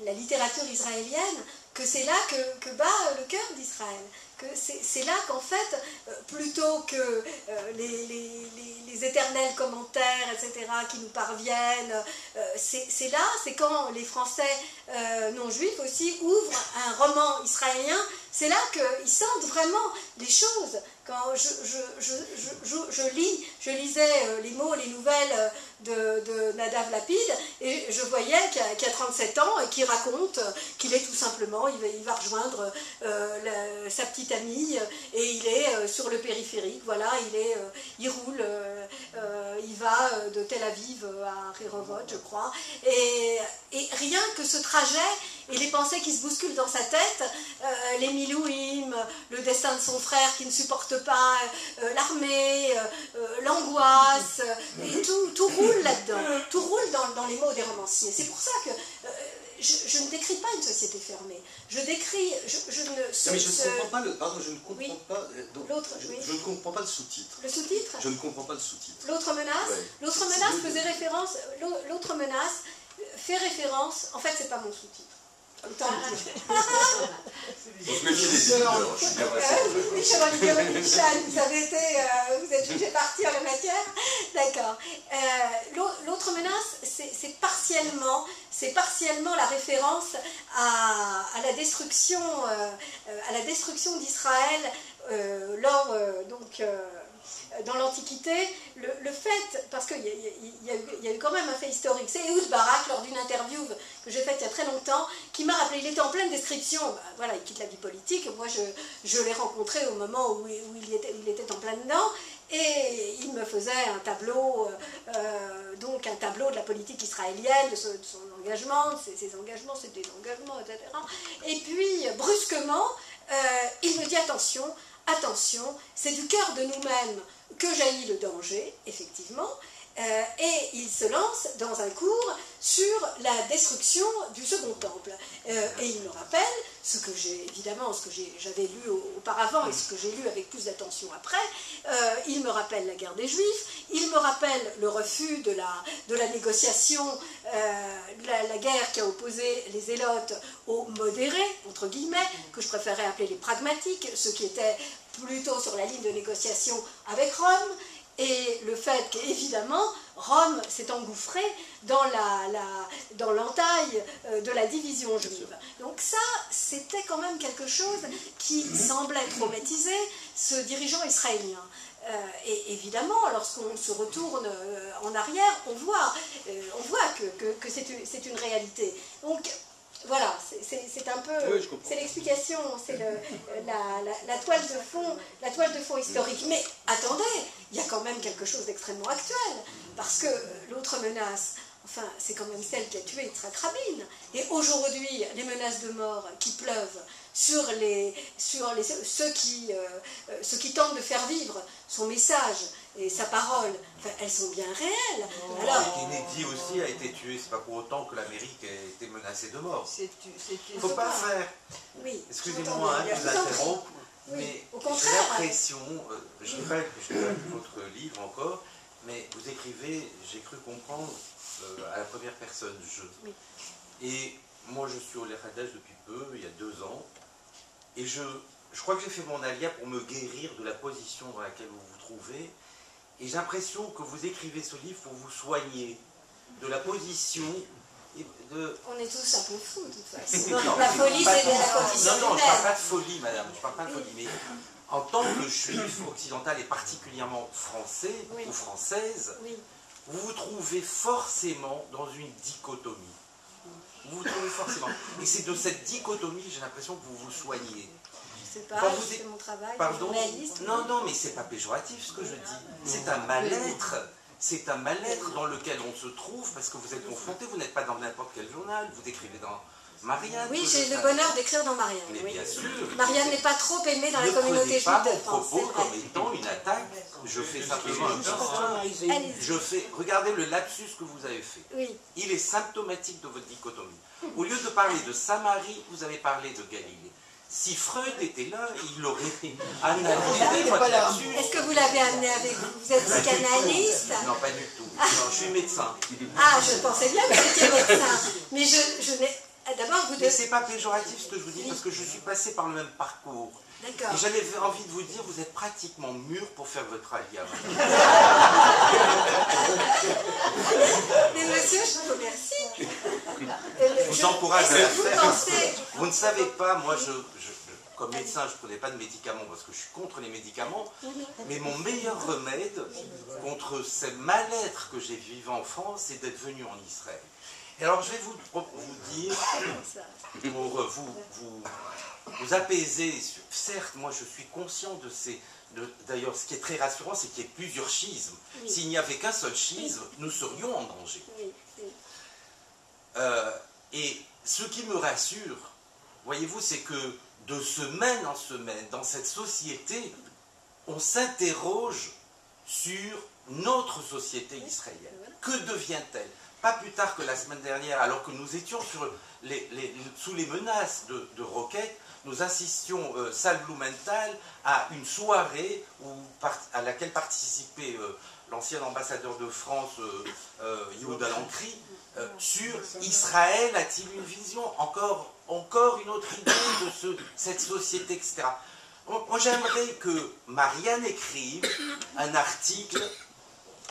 la littérature israélienne, que c'est là que bat le cœur d'Israël. Que c'est là qu'en fait, plutôt que les éternels commentaires, etc., qui nous parviennent, c'est quand les Français non-juifs aussi ouvrent un roman israélien, c'est là qu'ils sentent vraiment les choses. Quand je lisais les mots, les nouvelles de Nadav Lapid, et je voyais qu'il a 37 ans et qu'il raconte qu'il est tout simplement, il va rejoindre sa petite amie, et il est sur le périphérique, voilà, il roule, il va de Tel Aviv à Rehovot, je crois, et rien que ce trajet et les pensées qui se bousculent dans sa tête, les milouïm, le destin de son frère qui ne supporte pas l'armée, l'angoisse, et tout roule là-dedans, tout roule dans les mots des romanciers. C'est pour ça que je ne décris pas une société fermée. Je décris... mais je ne comprends pas le... Pardon, je ne comprends oui. pas... Je ne comprends pas le sous-titre. Le sous-titre? Je ne comprends pas le sous-titre. L'autre menace? Ouais. L'autre menace faisait référence... L'autre menace fait référence... En fait, c'est pas mon sous-titre. Autant le dire. Faut se méfier des éditeurs, je suis bien oui, Chevalier Michel, vous êtes jugé parti en la matière. D'accord. L'autre menace, c'est partiellement la référence à la destruction d'Israël dans l'Antiquité, le fait, parce qu'il y a eu quand même un fait historique, c'est Ehud Barak, lors d'une interview que j'ai faite il y a très longtemps, qui m'a rappelé, il était en pleine description, voilà, il quitte la vie politique, moi je l'ai rencontré au moment où il était en plein dedans, et il me faisait un tableau, un tableau de la politique israélienne, de son engagement, ses engagements, ses désengagements, etc. Et puis, brusquement, il me dit attention, c'est du cœur de nous-mêmes que jaillit le danger, effectivement, Et il se lance dans un cours sur la destruction du Second Temple. Et il me rappelle ce que j'avais lu auparavant et ce que j'ai lu avec plus d'attention après. Il me rappelle la guerre des Juifs, il me rappelle le refus de la négociation, la guerre qui a opposé les Zélotes aux modérés, entre guillemets, que je préférais appeler les pragmatiques, ceux qui étaient plutôt sur la ligne de négociation avec Rome. Et le fait qu'évidemment, Rome s'est engouffrée dans l'entaille de la division juive. Donc ça, c'était quand même quelque chose qui semblait traumatiser ce dirigeant israélien. Et évidemment, lorsqu'on se retourne en arrière, on voit que c'est une réalité. Donc, voilà, c'est un peu, oui, c'est l'explication, c'est la toile de fond historique. Mais attendez, il y a quand même quelque chose d'extrêmement actuel, parce que l'autre menace, enfin, c'est quand même celle qui a tué Yitzhak Rabin. Et aujourd'hui, les menaces de mort qui pleuvent sur ceux qui tentent de faire vivre son message et sa parole, enfin, elles sont bien réelles. Alors, Kennedy aussi a été tué, c'est pas pour autant que l'Amérique a été menacée de mort. Il Il ne faut pas faire. oui, Excusez-moi de vous interrompre, oui, mais au j'ai contraire. l'impression, je n'ai pas lu votre livre encore, mais vous écrivez, j'ai cru comprendre, à la première personne, je. Oui. Et moi je suis au Lehadash depuis peu, il y a 2 ans, et je crois que j'ai fait mon alia pour me guérir de la position dans laquelle vous vous trouvez. Et j'ai l'impression que vous écrivez ce livre pour vous soigner de la position de... On est tous un peu fous, de toute façon. Non, La folie, c'est de la condition non, je ne parle humaine. pas de folie, madame, je ne parle pas de folie, mais en tant que juif occidental et particulièrement français Oui. ou française, Oui. vous vous trouvez forcément dans une dichotomie. Vous vous trouvez forcément. Et c'est de cette dichotomie, j'ai l'impression que vous vous soignez. C'est pas, Quand vous c'est êtes- mon travail de Pardon? journaliste. Non, mais c'est pas péjoratif ce que je dis. C'est un mal-être. C'est un mal-être dans lequel on se trouve parce que vous êtes confronté, vous n'êtes pas dans n'importe quel journal, vous écrivez dans Marianne. Oui, que j'ai je le sais. bonheur d'écrire dans Marianne. Mais Oui. bien sûr. Marianne n'est pas trop aimée dans la Ne communauté prenez juive pas de mon France, propos c'est vrai. comme étant une attaque. Je fais simplement un constat. Allez-y. Je fais. Regardez le lapsus que vous avez fait. Oui. Il est symptomatique de votre dichotomie. Au lieu de parler de Samarie, vous avez parlé de Galilée. Si Freud était là, il aurait analysé votre lapsus. Est-ce que vous l'avez amené avec vous? Vous êtes psychanalyste? Non, pas du tout. Non, je suis médecin. Ah, je pensais bien que vous étiez médecin. Mais je n'ai... D'abord, vous Mais devez... c'est pas péjoratif ce que je vous dis, parce que je suis passé par le même parcours. D'accord. Et j'avais envie de vous dire, vous êtes pratiquement mûr pour faire votre alia. Mais monsieur, je vous remercie. Je vous encourage à la Est-ce que faire. vous pensez... Vous ne savez pas, moi, comme médecin, je ne prenais pas de médicaments parce que je suis contre les médicaments, mais mon meilleur remède contre ce mal-être que j'ai vécu en France, c'est d'être venu en Israël. Et alors, je vais vous dire, pour vous apaiser, certes, moi, je suis conscient de ces... D'ailleurs, ce qui est très rassurant, c'est qu'il y ait plusieurs schismes. Oui. S'il n'y avait qu'un seul schisme, nous serions en danger. Oui, oui. Et ce qui me rassure, voyez-vous, c'est que de semaine en semaine, dans cette société, on s'interroge sur notre société israélienne. Que devient-elle? Pas plus tard que la semaine dernière, alors que nous étions sous les menaces de roquettes, nous assistions, salle Blumenthal, à une soirée à laquelle participait l'ancien ambassadeur de France, Yehuda Lankri, sur Israël a-t-il une vision, encore une autre idée de cette société, etc. Moi, j'aimerais que Marianne écrive un article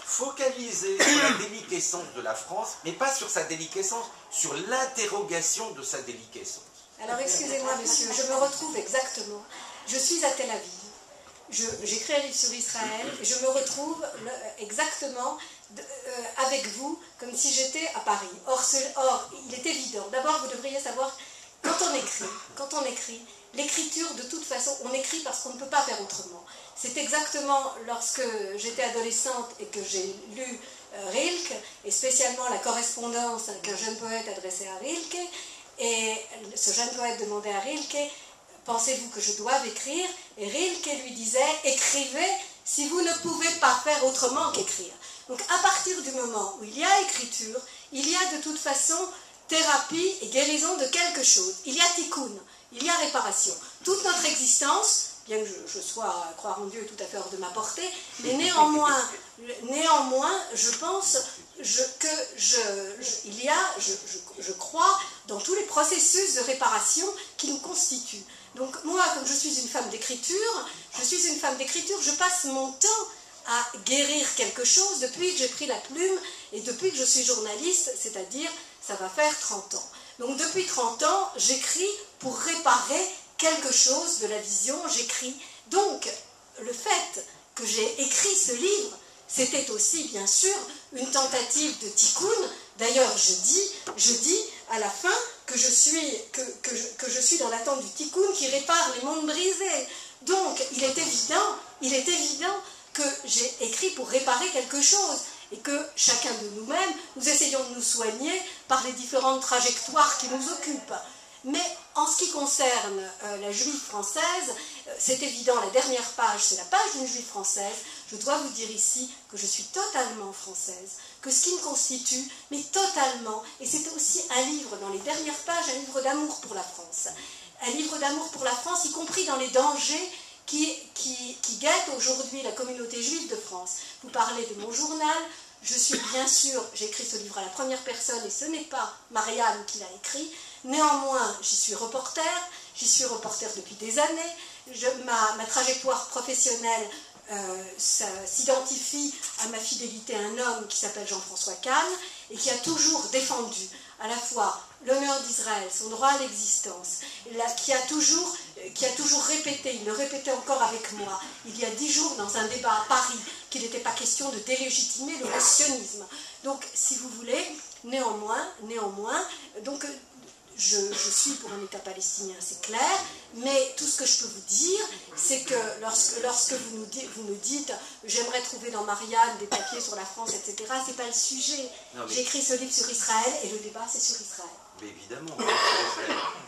focalisé sur la déliquescence de la France, mais pas sur sa déliquescence, sur l'interrogation de sa déliquescence. Alors, excusez-moi, monsieur, je me retrouve exactement. Je suis à Tel Aviv. J'écris un livre sur Israël et je me retrouve exactement avec vous comme si j'étais à Paris. Or, il est évident. D'abord, vous devriez savoir, quand on écrit, l'écriture, de toute façon, on écrit parce qu'on ne peut pas faire autrement. C'est exactement lorsque j'étais adolescente et que j'ai lu Rilke, et spécialement la correspondance qu'un jeune poète adressait à Rilke, et ce jeune poète demandait à Rilke, pensez-vous que je doive écrire? Et Rilke lui disait, écrivez si vous ne pouvez pas faire autrement qu'écrire. Donc à partir du moment où il y a écriture, il y a de toute façon thérapie et guérison de quelque chose. Il y a tikkun, il y a réparation. Toute notre existence, bien que je sois, croire en Dieu, tout à fait hors de ma portée, mais néanmoins je pense je crois dans tous les processus de réparation qui nous constituent. Donc moi, comme je suis une femme d'écriture, je passe mon temps à guérir quelque chose depuis que j'ai pris la plume et depuis que je suis journaliste, c'est-à-dire ça va faire 30 ans. Donc depuis 30 ans, j'écris pour réparer quelque chose de la vision, j'écris. Donc le fait que j'ai écrit ce livre, c'était aussi bien sûr une tentative de tikkun. D'ailleurs, je dis à la fin que je suis dans l'attente du tikkun qui répare les mondes brisés. Donc il est évident que j'ai écrit pour réparer quelque chose et que chacun de nous-mêmes, nous essayons de nous soigner par les différentes trajectoires qui nous occupent. Mais en ce qui concerne la juive française, c'est évident, la dernière page, c'est la page d'une juive française. Je dois vous dire ici que je suis totalement française, que ce qui me constitue, mais totalement, et c'est aussi un livre, dans les dernières pages, un livre d'amour pour la France. Un livre d'amour pour la France, y compris dans les dangers qui guettent aujourd'hui la communauté juive de France. Vous parlez de mon journal, je suis bien sûr, j'ai écrit ce livre à la première personne, et ce n'est pas Marianne qui l'a écrit. Néanmoins, j'y suis reporter depuis des années. Ma trajectoire professionnelle s'identifie à ma fidélité à un homme qui s'appelle Jean-François Kahn et qui a toujours défendu à la fois l'honneur d'Israël, son droit à l'existence, qui a toujours répété, il le répétait encore avec moi, il y a 10 jours dans un débat à Paris, qu'il n'était pas question de délégitimer le sionisme. Donc, si vous voulez, néanmoins, donc, je suis pour un État palestinien, c'est clair, mais tout ce que je peux vous dire, c'est que lorsque vous nous dites j'aimerais trouver dans Marianne des papiers sur la France, etc., c'est pas le sujet. J'écris ce livre sur Israël et le débat c'est sur Israël. Mais évidemment.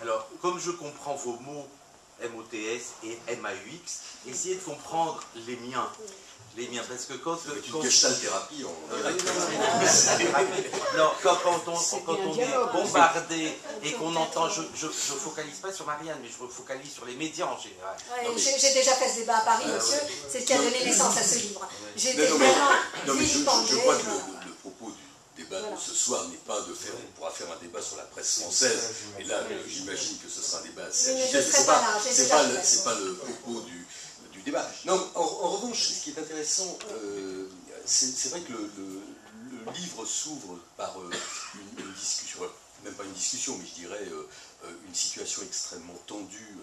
Alors, comme je comprends vos mots MOTS et MAUX, essayez de comprendre les miens. Parce que quand une gestalt-thérapie en direct. Non, quand on est bombardé et qu'on entend, je ne focalise pas sur Marianne, mais je me focalise sur les médias en général. Ouais, j'ai déjà fait ce débat à Paris, monsieur, c'est ce qui a donné naissance à ce livre. J'ai été vraiment je crois que le propos du débat de ce soir n'est pas de faire, on pourra faire un débat sur la presse française, et là j'imagine que ce sera un débat assez agité, c'est pas le propos du débat. Non, en revanche, ce qui est intéressant, c'est vrai que le livre s'ouvre par une discussion, même pas une discussion, mais je dirais une situation extrêmement tendue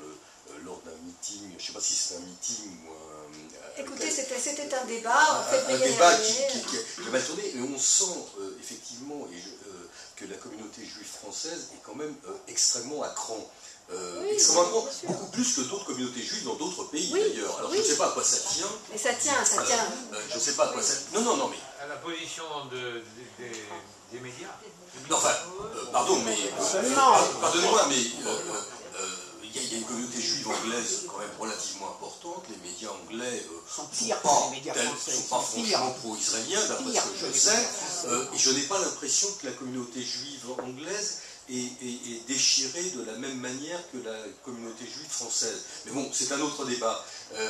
lors d'un meeting, je ne sais pas si c'est un meeting ou un... Écoutez, c'était un débat, un débat qui a mal tourné, et on sent effectivement que la communauté juive française est quand même extrêmement à cran. Extrêmement, beaucoup plus que d'autres communautés juives dans d'autres pays d'ailleurs. Alors je ne sais pas à quoi ça tient. Mais ça tient. Je ne sais pas à quoi ça tient. Non, mais... À la position des médias. Non, enfin, pardon, mais... Pardonnez-moi, mais... il y a une communauté juive anglaise quand même relativement importante. Les médias anglais sont pas franchement pro-israéliens, d'après ce que je sais. Et je n'ai pas l'impression que la communauté juive anglaise est déchirée de la même manière que la communauté juive française. Mais bon, c'est un autre débat.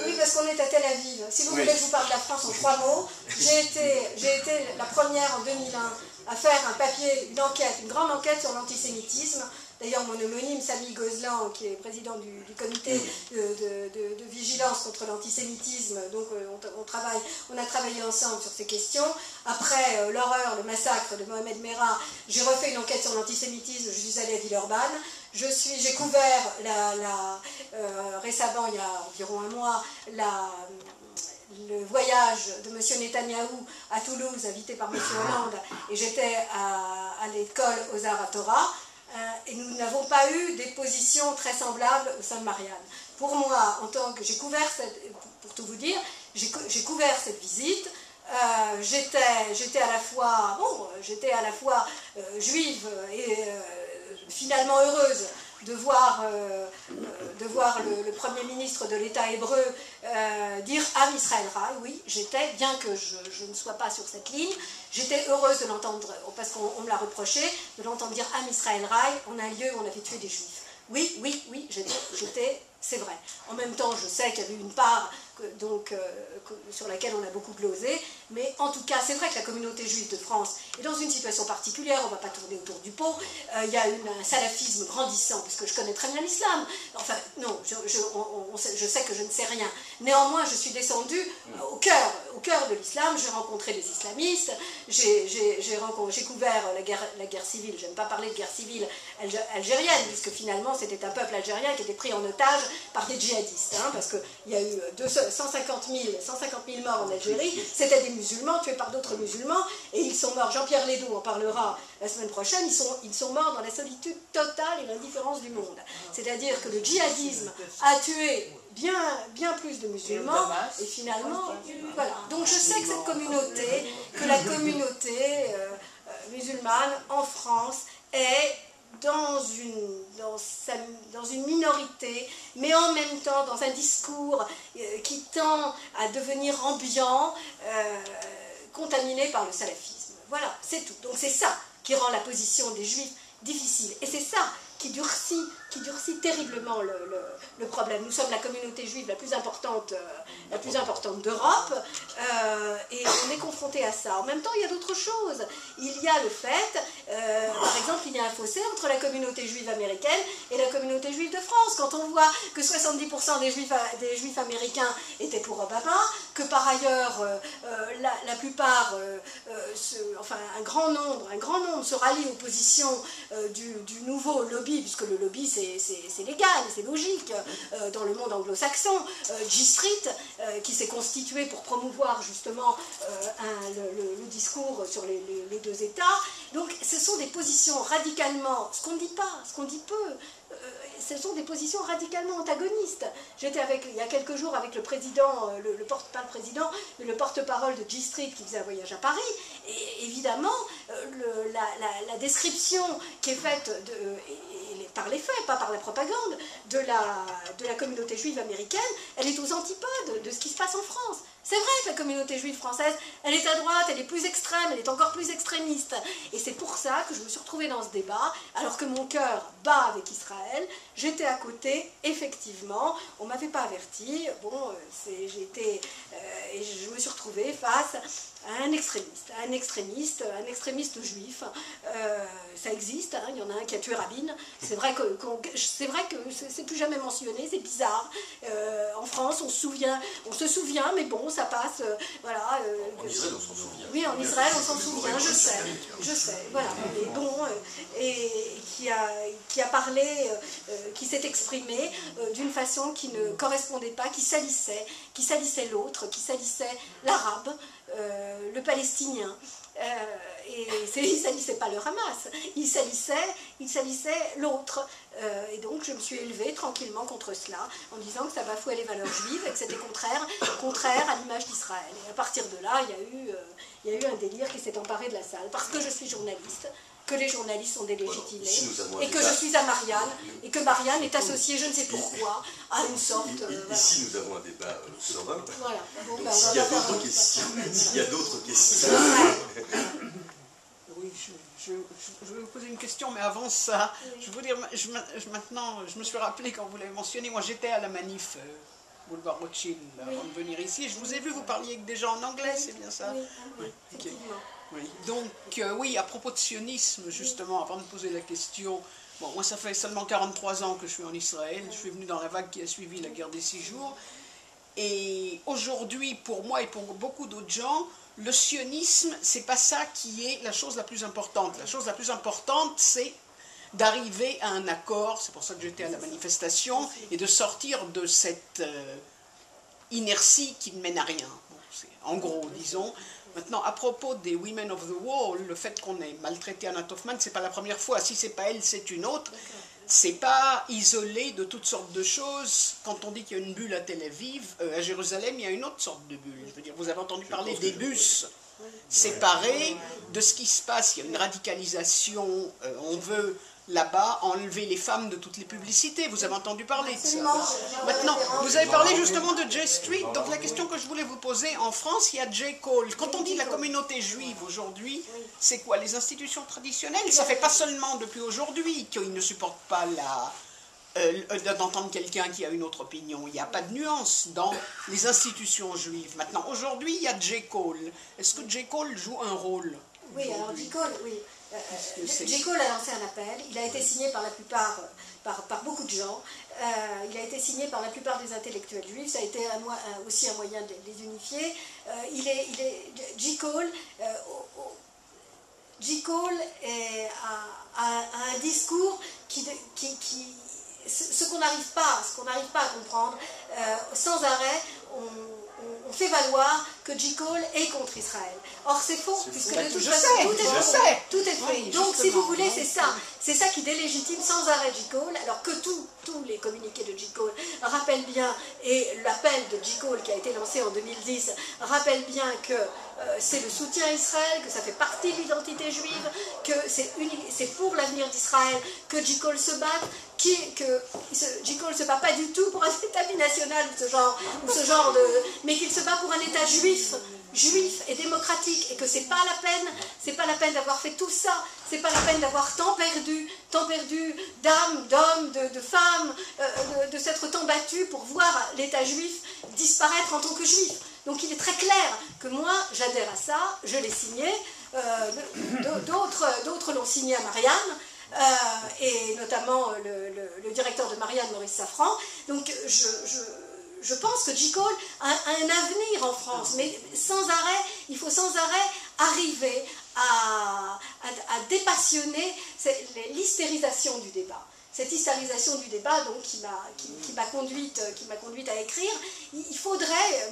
Oui, parce qu'on est à Tel Aviv. Si vous voulez que je vous parle de la France en 3 mots, j'ai été la première en 2001 à faire un papier, une grande enquête sur l'antisémitisme. D'ailleurs, mon homonyme, Samy Gozlan, qui est président du comité de vigilance contre l'antisémitisme, donc on a travaillé ensemble sur ces questions. Après l'horreur, le massacre de Mohamed Merah, j'ai refait une enquête sur l'antisémitisme, je suis allée à Villeurbanne. J'ai couvert récemment, il y a environ un mois, le voyage de M. Netanyahou à Toulouse, invité par M. Hollande, et j'étais à l'école aux Arts à Torah. Et nous n'avons pas eu des positions très semblables au sein de Marianne. Pour moi, en tant que j'ai couvert pour tout vous dire, j'ai couvert cette visite. J'étais à la fois juive et finalement heureuse de voir le Premier ministre de l'État hébreu dire Am Israël Rai. Oui, j'étais, bien que je ne sois pas sur cette ligne, j'étais heureuse de l'entendre, parce qu'on me l'a reproché, de l'entendre dire Am Israël Rai en un lieu où on avait tué des Juifs. Oui, j'étais, c'est vrai. En même temps, je sais qu'il y avait une part sur laquelle on a beaucoup glosé, mais en tout cas, c'est vrai que la communauté juive de France est dans une situation particulière, on ne va pas tourner autour du pot, il y a un salafisme grandissant, puisque je connais très bien l'islam, enfin, non, je sais que je ne sais rien. Néanmoins, je suis descendue au cœur de l'islam, j'ai rencontré des islamistes, j'ai couvert la guerre civile, j'aime pas parler de guerre civile algérienne, puisque finalement, c'était un peuple algérien qui était pris en otage par des djihadistes, parce qu'il y a eu 150 000 morts en Algérie, c'était des musulmans tués par d'autres musulmans, et ils sont morts, Jean-Pierre Ledoux en parlera la semaine prochaine, ils sont morts dans la solitude totale et l'indifférence du monde. C'est-à-dire que le djihadisme a tué bien plus de musulmans, et finalement, voilà. Donc je sais que cette communauté, que la communauté musulmane en France est dans une minorité, mais en même temps dans un discours qui tend à devenir ambiant, contaminé par le salafisme. Voilà, c'est tout. Donc c'est ça qui rend la position des Juifs difficile. Et c'est ça qui durcit terriblement le problème. Nous sommes la communauté juive la plus importante d'Europe, et on est confronté à ça. En même temps, il y a d'autres choses. Il y a le fait, par exemple, il y a un fossé entre la communauté juive américaine et la communauté juive de France. Quand on voit que 70% des juifs américains étaient pour Obama, que par ailleurs, la plupart, un grand nombre se rallient aux positions du nouveau lobby, puisque le lobby c'est légal, c'est logique dans le monde anglo-saxon, G Street, qui s'est constitué pour promouvoir justement le discours sur les deux États. Donc ce sont des positions radicalement, ce qu'on ne dit pas, ce qu'on dit peu, ce sont des positions radicalement antagonistes. J'étais il y a quelques jours avec le président, pas le président, mais le porte-parole de G Street qui faisait un voyage à Paris, et évidemment la description qui est faite par les faits, pas par la propagande, de la communauté juive américaine, elle est aux antipodes de ce qui se passe en France. C'est vrai que la communauté juive française, elle est à droite, elle est plus extrême, elle est encore plus extrémiste. Et c'est pour ça que je me suis retrouvée dans ce débat, alors que mon cœur bat avec Israël. J'étais à côté, effectivement, on ne m'avait pas averti. Bon, et je me suis retrouvée face à un extrémiste juif. Ça existe, il y en a un qui a tué Rabin. C'est vrai que c'est plus jamais mentionné, c'est bizarre. En France, on se souvient, mais bon, ça passe, voilà. En Israël, on s'en souvient. Oui, en Israël, on s'en souvient, je sais, voilà. Mais bon, et qui a parlé, qui s'est exprimé d'une façon qui ne correspondait pas, qui salissait l'autre, qui salissait l'arabe, le palestinien. Et il ne salissait pas le Hamas, il salissait l'autre. Et donc je me suis élevée tranquillement contre cela, en disant que ça bafouait les valeurs juives et que c'était contraire à l'image d'Israël. Et à partir de là, il y a eu un délire qui s'est emparé de la salle, parce que je suis journaliste, que les journalistes sont délégitimés, et que je suis à Marianne, et que Marianne est associée, je ne sais pourquoi, à une sorte... Ici, nous avons un débat serein. Voilà. Bon, donc, s'il y a d'autres questions... Oui, je vais vous poser une question, mais avant ça, oui. Je veux dire, maintenant, je me suis rappelé quand vous l'avez mentionné, moi j'étais à la manif boulevard Rothschild avant de venir ici, je vous ai vu, vous parliez avec des gens en anglais, c'est bien ça? Oui, effectivement. Oui. Donc, oui, à propos de sionisme, justement, avant de poser la question, bon, moi ça fait seulement 43 ans que je suis en Israël, je suis venu dans la vague qui a suivi la guerre des 6 jours, et aujourd'hui, pour moi et pour beaucoup d'autres gens, le sionisme, c'est pas ça qui est la chose la plus importante. La chose la plus importante, c'est d'arriver à un accord, c'est pour ça que j'étais à la manifestation, et de sortir de cette inertie qui ne mène à rien. Bon, en gros, disons. Maintenant, à propos des Women of the Wall, le fait qu'on ait maltraité Anna Hoffman, c'est pas la première fois. Si c'est pas elle, c'est une autre. C'est pas isolé de toutes sortes de choses. Quand on dit qu'il y a une bulle à Tel Aviv, à Jérusalem, il y a une autre sorte de bulle. Je veux dire, vous avez entendu parler des bus séparés de ce qui se passe. Il y a une radicalisation. On veut là-bas, enlevé les femmes de toutes les publicités. Vous avez entendu parler de ça. Absolument. Maintenant, vous avez parlé justement de J Street. Donc la question que je voulais vous poser, en France, il y a J. Cole. Quand on dit la communauté juive aujourd'hui, c'est quoi? Les institutions traditionnelles? Ça fait pas seulement depuis aujourd'hui qu'ils ne supportent pas d'entendre quelqu'un qui a une autre opinion. Il n'y a pas de nuance dans les institutions juives. Maintenant, aujourd'hui, il y a J. Cole. Est-ce que J. Cole joue un rôle? Oui, alors J. Cole, oui. J. Cole a lancé un appel. Il a été signé par la plupart, par beaucoup de gens. Il a été signé par la plupart des intellectuels juifs. Ça a été aussi un moyen de les unifier. J. Cole a un discours ce qu'on n'arrive pas à comprendre, sans arrêt, on fait valoir que J. Cole est contre Israël. Or c'est faux, puisque de toute façon tout est faux. Oui, donc si vous voulez, c'est ça qui délégitime sans arrêt J. Cole, alors que tous les communiqués de J. Cole rappellent bien, et l'appel de J. Cole qui a été lancé en 2010 rappelle bien que c'est le soutien à Israël, que ça fait partie de l'identité juive, que c'est pour l'avenir d'Israël que J. Cole se bat, que J. Cole ne se bat pas du tout pour un État binational ou ce genre de... mais qu'il se bat pour un État juif et démocratique, et que c'est pas la peine d'avoir fait tout ça, c'est pas la peine d'avoir tant perdu d'âmes, d'hommes, de femmes, de s'être tant battu pour voir l'État juif disparaître en tant que juif. Donc il est très clair que moi j'adhère à ça, je l'ai signé, d'autres l'ont signé à Marianne, et notamment le directeur de Marianne, Maurice Safran. Donc je pense que J. Cole a un avenir en France, mais il faut sans arrêt arriver à dépassionner l'hystérisation du débat. Cette hystérisation du débat donc, qui m'a conduite à écrire. Il faudrait,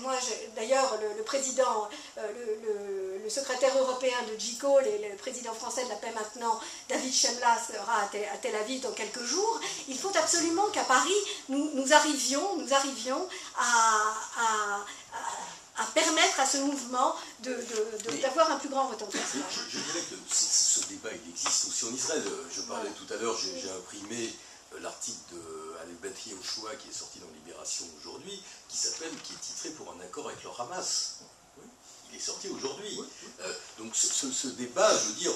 d'ailleurs le président, le secrétaire européen de J. Cole et le président français de la paix maintenant, David Chemla, sera à Tel Aviv dans quelques jours. Il faut absolument qu'à Paris, nous arrivions à permettre à ce mouvement d'avoir un plus grand retentissement. Je dirais que ce débat il existe aussi en Israël. Je parlais tout à l'heure, j'ai imprimé l'article d'Alev Batri Yoshua qui est sorti dans Libération aujourd'hui, qui est titré pour un accord avec le Hamas. Oui, il est sorti aujourd'hui. Donc ce débat, je veux dire,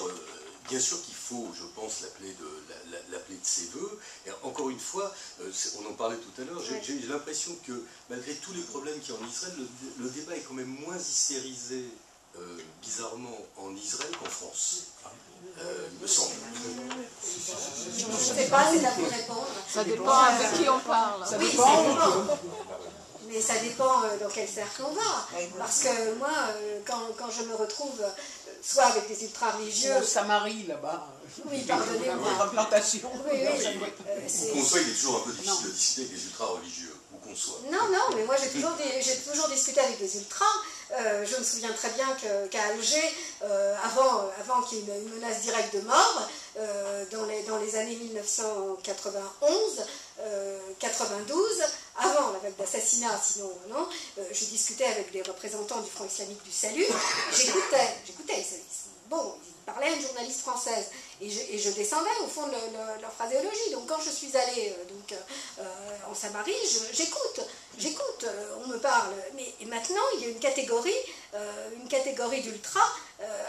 bien sûr qu'il faut, je pense, l'appeler de ses voeux. Et encore une fois, on en parlait tout à l'heure, j'ai l'impression que malgré tous les problèmes qu'il y a en Israël, le débat est quand même moins hystérisé, bizarrement, en Israël qu'en France. Il me semble. Je ne sais pas, c'est à vous répondre. Ça dépend avec qui on parle. Oui, ça dépend. Mais ça dépend dans quel cercle on va. Parce que moi, quand je me retrouve soit avec des ultra-religieux... Au Samarie, là-bas. Oui, pardonnez-moi. Replantation. Oui. Où qu'on soit, il est toujours un peu difficile de discuter avec des ultra-religieux. Où qu'on soit. Non, mais moi j'ai toujours discuté avec des ultras. Je me souviens très bien qu'à Alger, avant qu'il y ait une menace directe de mort, dans les années 1991, 92, avant la vague d'assassinats, sinon non, je discutais avec des représentants du Front islamique du Salut, j'écoutais, bon, ils parlaient à une journaliste française, et je descendais au fond de leur phraséologie. Donc quand je suis allée en Samarie, j'écoute, on me parle, et maintenant il y a une catégorie d'ultra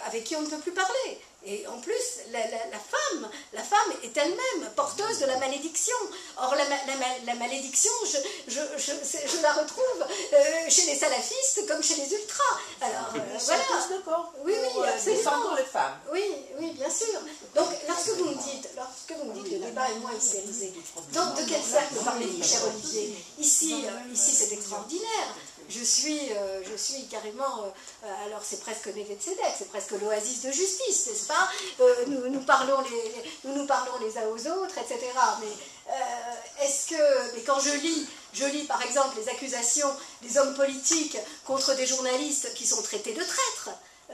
avec qui on ne peut plus parler. Et en plus, la femme est elle-même porteuse de la malédiction. Or, la malédiction, je la retrouve chez les salafistes comme chez les ultras. Alors, voilà. Oui, c'est ça pour les femmes. Oui, bien sûr. Donc, lorsque vous me dites que le débat est moins hystérisé, donc de quel cercle parlez-vous, cher Olivier? Ici, c'est extraordinaire. Je suis carrément, alors c'est presque Neve Tzedek, c'est presque l'oasis de justice, n'est-ce pas? Nous nous parlons les uns aux autres, etc. Mais quand je lis par exemple les accusations des hommes politiques contre des journalistes qui sont traités de traîtres.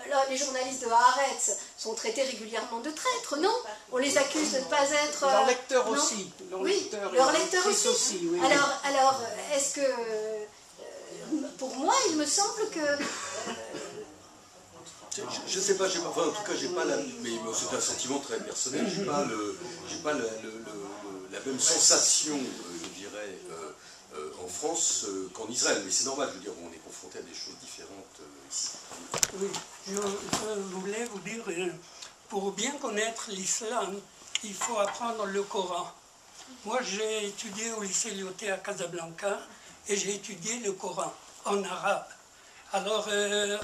Là, les journalistes de Haaretz sont traités régulièrement de traîtres, non? On les accuse de ne pas être... Leurs lecteurs non aussi. Leurs lecteurs aussi. Oui. Alors, est-ce que... pour moi, il me semble que... Je sais pas, enfin en tout cas j'ai pas mais c'est un sentiment très personnel, j'ai pas la même sensation, je dirais, en France qu'en Israël, mais c'est normal, je veux dire, on est confronté à des choses différentes ici. Oui, je voulais vous dire, pour bien connaître l'islam, il faut apprendre le Coran. Moi j'ai étudié au lycée Lyoté à Casablanca et j'ai étudié le Coran en arabe. Alors,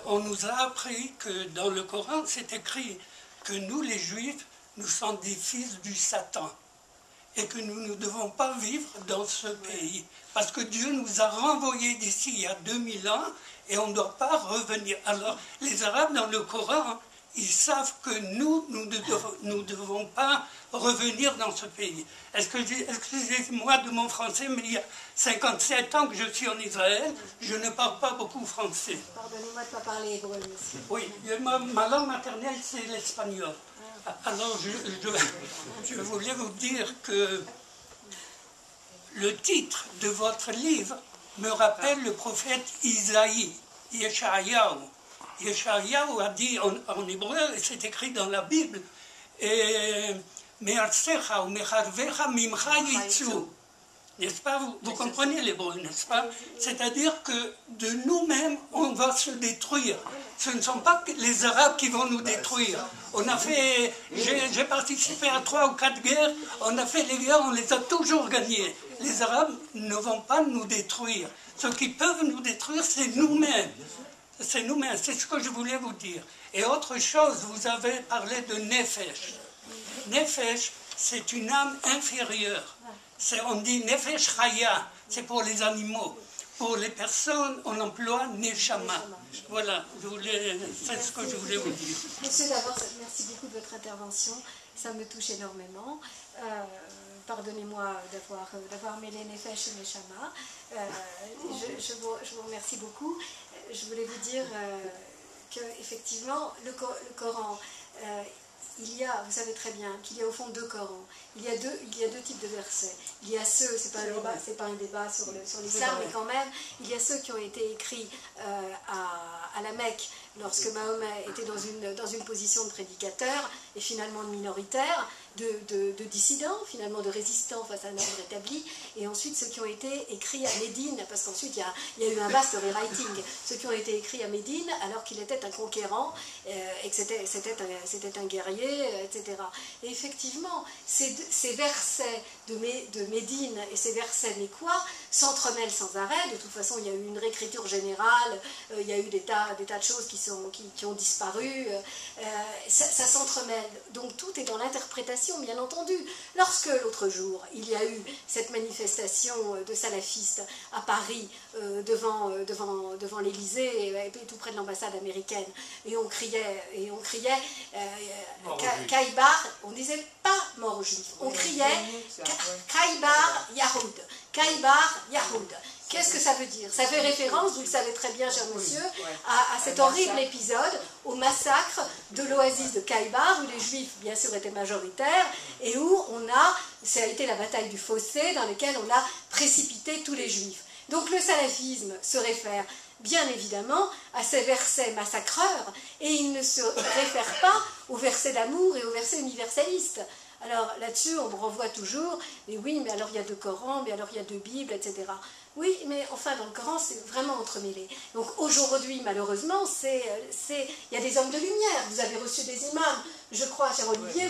on nous a appris que dans le Coran, c'est écrit que nous, les Juifs, nous sommes des fils du Satan et que nous ne devons pas vivre dans ce pays. Parce que Dieu nous a renvoyés d'ici il y a 2000 ans et on ne doit pas revenir. Alors, les Arabes, dans le Coran, ils savent que nous ne devons pas revenir dans ce pays. Excusez-moi de mon français, mais il y a 57 ans que je suis en Israël, je ne parle pas beaucoup français. Pardonnez-moi de ne pas parler hébreu, monsieur. Oui, ma langue maternelle, c'est l'espagnol. Alors, je voulais vous dire que le titre de votre livre me rappelle le prophète Isaïe, Yeshayahu. Yeshayahu a dit en hébreu, et c'est écrit dans la Bible, n'est-ce pas? Vous comprenez l'hébreu, n'est-ce pas? C'est-à-dire que de nous-mêmes, on va se détruire. Ce ne sont pas les Arabes qui vont nous détruire. J'ai participé à 3 ou 4 guerres, on a fait les guerres, on les a toujours gagnées. Les Arabes ne vont pas nous détruire. Ce qui peuvent nous détruire, c'est nous-mêmes. C'est nous-mêmes, c'est ce que je voulais vous dire. Et autre chose, vous avez parlé de Nefesh. Nefesh, c'est une âme inférieure. On dit Nefesh Chaya, c'est pour les animaux. Pour les personnes, on emploie Neshama. Voilà, c'est ce que je voulais vous dire. Monsieur, d'abord, merci beaucoup de votre intervention. Ça me touche énormément. Pardonnez-moi d'avoir mêlé Nefesh et Neshama. Je vous remercie beaucoup. Je voulais vous dire qu'effectivement, le Coran, vous savez très bien qu'il y a au fond 2 Corans. Il y a deux types de versets. Il y a ceux, c'est pas un débat sur l'islam, mais quand même, il y a ceux qui ont été écrits à la Mecque, lorsque Mahomet était dans une position de prédicateur, et finalement de minoritaire, de dissidents, finalement de résistants face à un ordre établi, et ensuite ceux qui ont été écrits à Médine, parce qu'ensuite il y a eu un vaste rewriting, ceux qui ont été écrits à Médine alors qu'il était un conquérant, et que c'était un guerrier, etc. Et effectivement, ces versets de Médine et ces versets mécois s'entremêlent sans arrêt. De toute façon, il y a eu une réécriture générale, il y a eu des tas de choses qui ont disparu, ça s'entremêle. Donc tout est dans l'interprétation, bien entendu. Lorsque l'autre jour, il y a eu cette manifestation de salafistes à Paris, devant l'Élysée, et tout près de l'ambassade américaine, et on criait Kaïbar, on ne disait pas mort aux Juifs, on criait Kaïbar Yahoud, Kaïbar Yahoud. Qu'est-ce que ça veut dire? Ça fait référence, vous le savez très bien, cher monsieur, à cet horrible épisode, au massacre de l'oasis de Kaïbar, où les Juifs, bien sûr, étaient majoritaires, et où ça a été la bataille du fossé, dans laquelle on a précipité tous les Juifs. Donc le salafisme se réfère bien évidemment à ces versets massacreurs, et il ne se réfère pas aux versets d'amour et aux versets universalistes. Alors là-dessus, on me renvoie toujours, mais oui, mais alors il y a 2 Corans, mais alors il y a 2 Bibles, etc. Oui, mais enfin, dans le Coran, c'est vraiment entremêlé. Donc aujourd'hui, malheureusement, il y a des hommes de lumière. Vous avez reçu des imams, je crois, cher Olivier,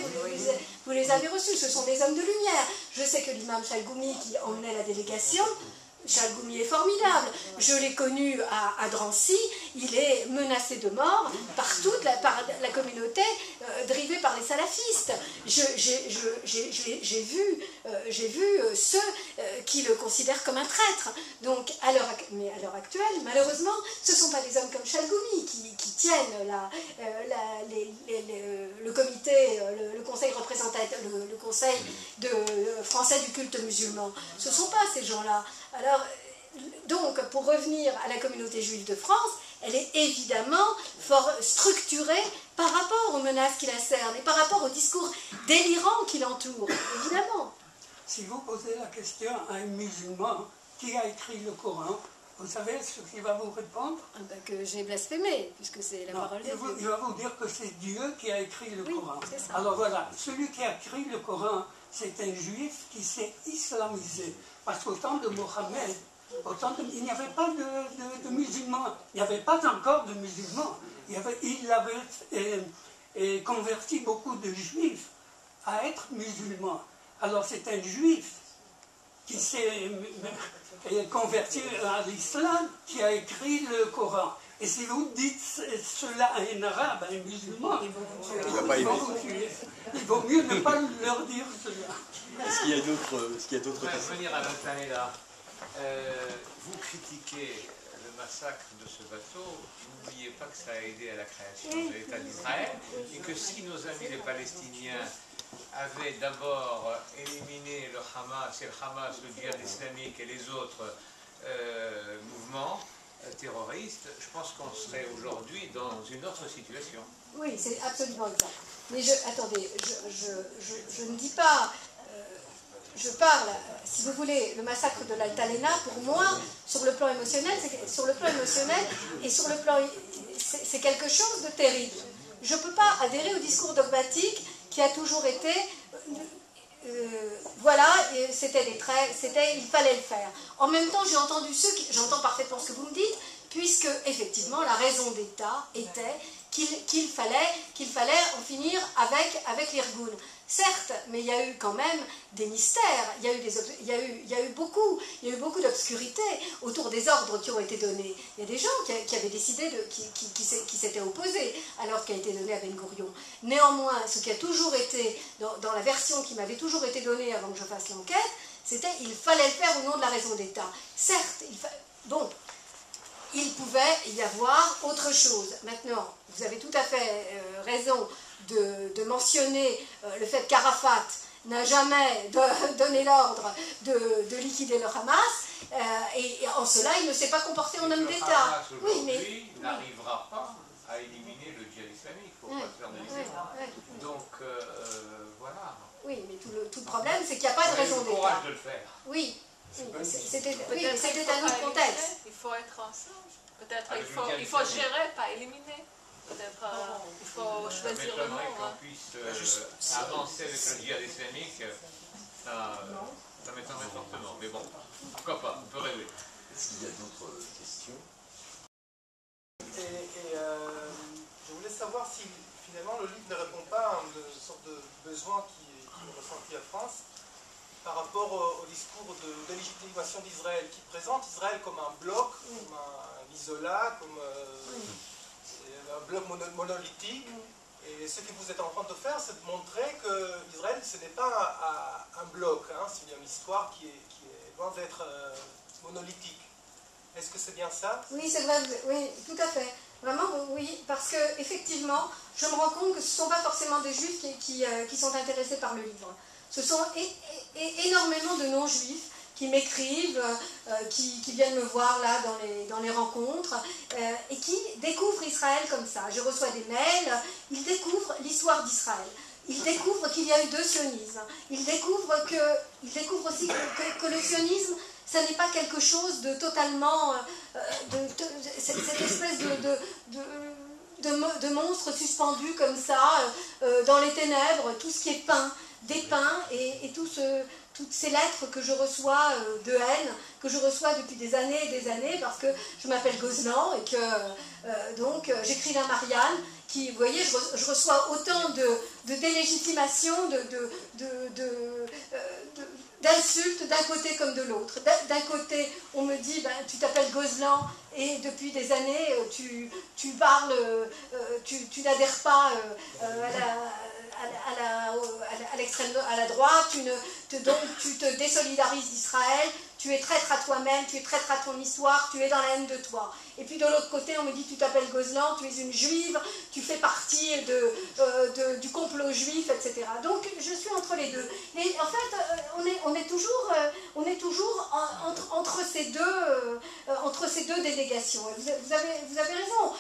vous les avez reçus, ce sont des hommes de lumière. Je sais que l'imam Chalgoumi, qui emmenait la délégation, Chalgoumi est formidable. Je l'ai connu à Drancy, il est menacé de mort par toute la communauté drivée par les salafistes. J'ai vu ceux qui le considèrent comme un traître. Donc, mais à l'heure actuelle, malheureusement, ce ne sont pas des hommes comme Chalgoumi qui tiennent le comité, le conseil représentatif, le conseil français du culte musulman. Ce ne sont pas ces gens-là. Alors, donc, pour revenir à la communauté juive de France, elle est évidemment fort structurée par rapport aux menaces qui la cernent et par rapport au discours délirant qui l'entoure, évidemment. Si vous posez la question à un musulman qui a écrit le Coran, Vous savez ce qu'il va vous répondre? Que j'ai blasphémé, puisque c'est la parole de Dieu. Il va vous dire que c'est Dieu qui a écrit le Coran. C'est ça. Alors voilà, celui qui a écrit le Coran, c'est un juif qui s'est islamisé. Parce qu'au temps de Mohammed, il n'y avait pas de musulmans, il n'y avait pas encore de musulmans. Il avait converti beaucoup de juifs à être musulmans. Alors c'est un juif qui s'est converti à l'islam, qui a écrit le Coran. Et si vous dites cela à un arabe, à un musulman, il vaut mieux ne pas leur dire cela. Est-ce qu'il y a d'autres Pour questions? revenir à Nathalie, vous critiquez le massacre de ce bateau, n'oubliez pas que ça a aidé à la création de l'État d'Israël, et que si nos amis les Palestiniens avaient d'abord éliminé le Hamas, le djihad islamique et les autres mouvements terroristes, je pense qu'on serait aujourd'hui dans une autre situation. Oui, c'est absolument exact. Mais attendez, je ne dis pas... je parle, si vous voulez, le massacre de l'Altalena, pour moi, sur le plan émotionnel, et sur le plan... c'est quelque chose de terrible. Je ne peux pas adhérer au discours dogmatique qui a toujours été... voilà, c'était des traits, il fallait le faire. En même temps, j'entends parfaitement ce que vous me dites, puisque, effectivement, la raison d'État était qu'il fallait en finir avec l'Irgun. Certes, mais il y a eu quand même des mystères, il y a eu beaucoup d'obscurité autour des ordres qui ont été donnés. Il y a des gens qui avaient décidé, qui s'étaient opposés à l'ordre qui a été donné à Ben Gurion. Néanmoins, ce qui a toujours été, dans la version qui m'avait toujours été donnée avant que je fasse l'enquête, c'était qu'il fallait le faire au nom de la raison d'État. Certes, il pouvait y avoir autre chose. Maintenant, vous avez tout à fait raison de mentionner le fait qu'Arafat n'a jamais donné l'ordre de liquider le Hamas, et en cela, il ne s'est pas comporté en homme d'État. Oui, mais il n'arrivera pas à éliminer le djihad islamique, il ne faut pas se faire de l'idée. Donc, voilà. Oui, mais tout le problème, c'est qu'il n'y a pas de raison d'État. Il faut le courage de le faire. Oui, c'était un autre contexte. Il faut être ensemble. Peut-être il faut gérer, pas éliminer. Peut-être il faut choisir le nom. Qu'on puisse avancer avec le djihad islamique, ça m'étonnerait fortement. Mais bon, pourquoi pas, on peut rêver. Est-ce qu'il y a d'autres questions? Je voulais savoir si finalement le livre ne répond pas à une sorte de besoin qui est ressenti à France par rapport au discours de légitimation d'Israël, qui présente Israël comme un bloc, comme un isolat, comme un bloc monolithique. Et ce que vous êtes en train de faire, c'est de montrer que Israël, ce n'est pas un bloc, hein, c'est une histoire qui est loin d'être monolithique. Est-ce que c'est bien ça? Oui, c'est vrai, oui, tout à fait. Vraiment, oui, parce que effectivement, je me rends compte que ce ne sont pas forcément des juifs qui sont intéressés par le livre. Ce sont énormément de non-juifs qui m'écrivent, qui viennent me voir là dans les rencontres, et qui découvrent Israël comme ça. Je reçois des mails, ils découvrent l'histoire d'Israël. Ils découvrent qu'il y a eu deux sionismes. Ils découvrent aussi que le sionisme, ça n'est pas quelque chose de totalement... cette espèce de monstre suspendu comme ça, dans les ténèbres, tout ce qui est dépeint, et toutes ces lettres que je reçois de haine, que je reçois depuis des années et des années, parce que je m'appelle Gozlan, et que donc j'écris à Marianne, qui, vous voyez, je reçois autant de délégitimation, d'insultes d'un côté comme de l'autre. D'un côté, on me dit, ben, tu t'appelles Gozlan, et depuis des années, tu parles, tu n'adhères pas à l'extrême, à la droite, donc tu te désolidarises d'Israël, tu es traître à toi-même, tu es traître à ton histoire, tu es dans la haine de toi. Et puis de l'autre côté, on me dit, tu t'appelles Gozlan, tu es une juive, tu fais partie du complot juif, etc. Donc je suis entre les deux. Et en fait, on est toujours entre ces deux dénégations. Vous avez raison.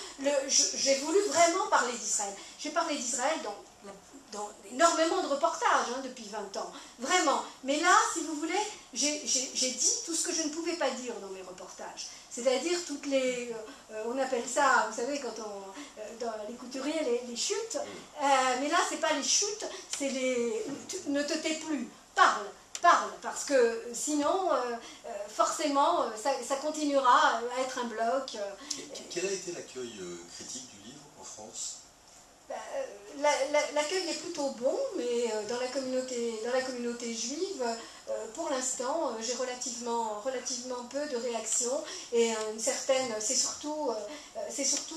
J'ai voulu vraiment parler d'Israël. J'ai parlé d'Israël dans énormément de reportages depuis 20 ans, vraiment. Mais là, si vous voulez, j'ai dit tout ce que je ne pouvais pas dire dans mes reportages. C'est-à-dire toutes les... on appelle ça, vous savez, quand dans les couturiers, les chutes. Mais là, c'est pas les chutes, c'est les... Ne te tais plus, parle, parce que sinon, forcément, ça continuera à être un bloc. Quel a été l'accueil critique du livre en France? L'accueil est plutôt bon, mais dans la communauté juive, pour l'instant, j'ai relativement peu de réactions, et une certaine, c'est surtout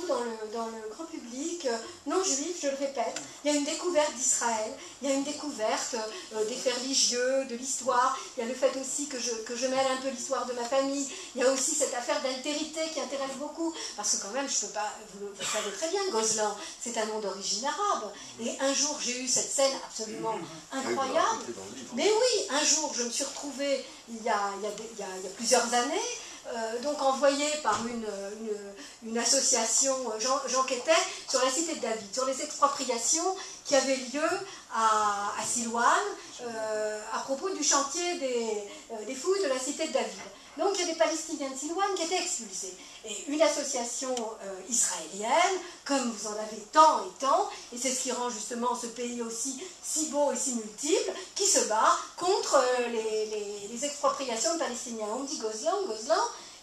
dans le grand public non juif, je le répète. Il y a une découverte d'Israël, il y a une découverte des faits religieux, de l'histoire. Il y a le fait aussi que je mêle un peu l'histoire de ma famille. Il y a aussi cette affaire d'altérité qui intéresse beaucoup, parce que quand même, je peux pas, vous savez très bien, Gozlan, c'est un nom d'origine arabe. Et un jour, j'ai eu cette scène absolument incroyable. Mais oui, un jour, je me suis retrouvée, il y a plusieurs années, donc envoyée par une association, j'enquêtais sur la cité de David, sur les expropriations qui avaient lieu à Silouane, à propos du chantier des fouilles de la cité de David. Donc il y a des Palestiniens de Silouane qui étaient expulsés. Et une association israélienne, comme vous en avez tant et tant, et c'est ce qui rend justement ce pays aussi si beau et si multiple, qui se bat contre les expropriations de Palestiniens. On me dit Gozlan,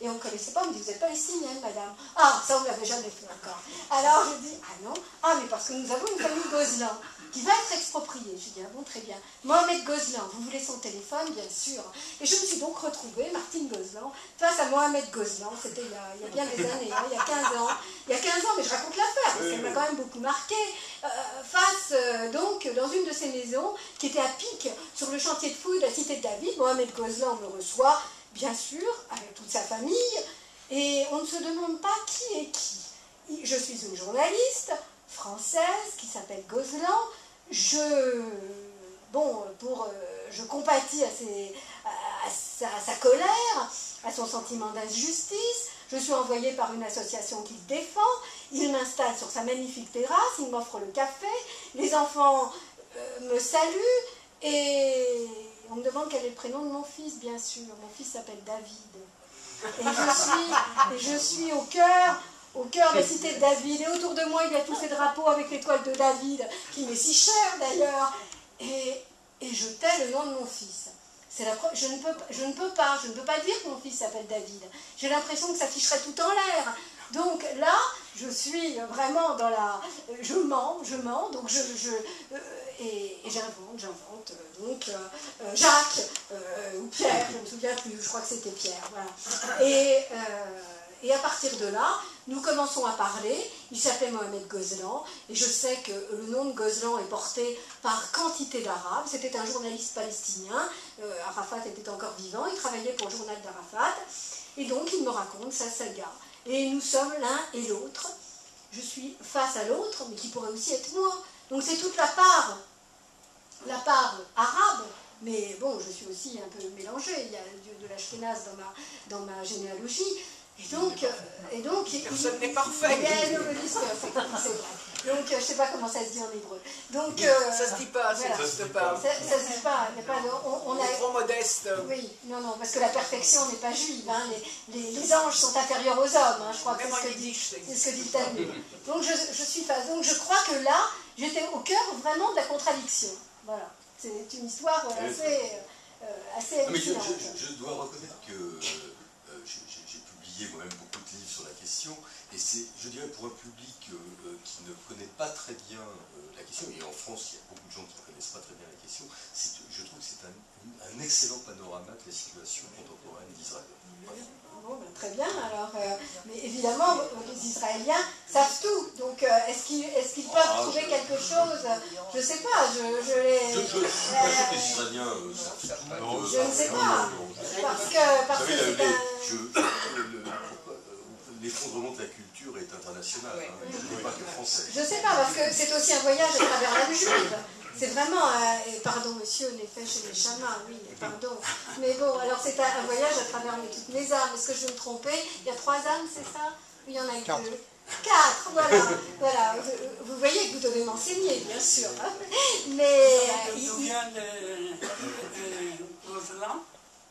et on ne connaissait pas, on me dit, vous êtes palestinienne, madame. Ah, ça, on ne l'avait jamais fait encore. Alors je dis, ah non, ah, mais parce que nous avons une famille Gozlan qui va être expropriée. Je dis, ah bon, très bien. Mohamed Gozlan, vous voulez son téléphone, bien sûr. Et je me suis donc retrouvée, Martine Gozlan, face à Mohamed Gozlan, c'était il y a bien des années, il y a 15 ans. Il y a 15 ans, mais je raconte l'affaire, parce qu'elle m'a quand même beaucoup marqué, donc, dans une de ces maisons, qui était à pic, sur le chantier de fouilles de la cité de David. Mohamed Gozlan me reçoit, bien sûr, avec toute sa famille, et on ne se demande pas qui est qui. Je suis une journaliste française qui s'appelle Gozlan. Je compatis à sa colère, à son sentiment d'injustice. Je suis envoyée par une association qui le défend. Il m'installe sur sa magnifique terrasse, il m'offre le café, les enfants me saluent, et on me demande quel est le prénom de mon fils, bien sûr. Mon fils s'appelle David. Et je suis au cœur de la cité de David. Et autour de moi, il y a tous ces drapeaux avec l'étoile de David, qui m'est si cher d'ailleurs. Et je tais le nom de mon fils. Je ne peux pas dire que mon fils s'appelle David. J'ai l'impression que ça ficherait tout en l'air. Donc là, je suis vraiment dans la... Je mens, donc et j'invente, donc Jacques, ou Pierre, je ne me souviens plus, je crois que c'était Pierre, voilà. Et à partir de là, nous commençons à parler. Il s'appelait Mohamed Gozlan, et je sais que le nom de Gozlan est porté par quantité d'Arabes. C'était un journaliste palestinien, Arafat était encore vivant, il travaillait pour le journal d'Arafat, et donc il me raconte sa saga. Et nous sommes l'un et l'autre. Je suis face à l'autre, mais qui pourrait aussi être moi. Donc c'est toute la part arabe, mais bon, je suis aussi un peu mélangée. Il y a de l'Ashkénaze dans ma généalogie. Et donc personne n'est parfait. C'est vrai. Donc je ne sais pas comment ça se dit en hébreu. Donc ça se dit pas, ça n'existe pas. Ça se dit pas. On est trop modeste. Oui, non, parce que la perfection n'est pas juive. Hein. Les anges sont inférieurs aux hommes. Hein. Je crois que c'est ce que dit le Talmud. Donc je suis face. Donc je crois que là, j'étais au cœur vraiment de la contradiction. Voilà. C'est une histoire assez excellente. Je dois reconnaître que j'ai publié moi-même beaucoup de livres sur la question, et c'est, je dirais, pour un public qui ne connaît pas très bien la question, et en France, il y a beaucoup de gens qui ne connaissent pas très bien la question, je trouve que c'est un excellent panorama de la situation contemporaine d'Israël. Voilà. Bon, ben, très bien, alors, mais évidemment, les Israéliens savent tout, donc est-ce qu'ils peuvent trouver quelque chose? Je ne sais pas, je pense que les Israéliens savent tout. Je ne sais pas, parce que l'effondrement de la culture est international, hein, je ne pas que français. Je ne sais pas, parce que c'est aussi un voyage à travers la juive. C'est vraiment, pardon monsieur, les fait chez les chamas, oui, pardon. Mais bon, alors c'est un voyage à travers toutes mes âmes. Est-ce que je vais me tromper? Il y a 3 âmes, c'est ça? Il y en a 4, voilà. Vous voyez que vous devez m'enseigner, bien sûr. Hein.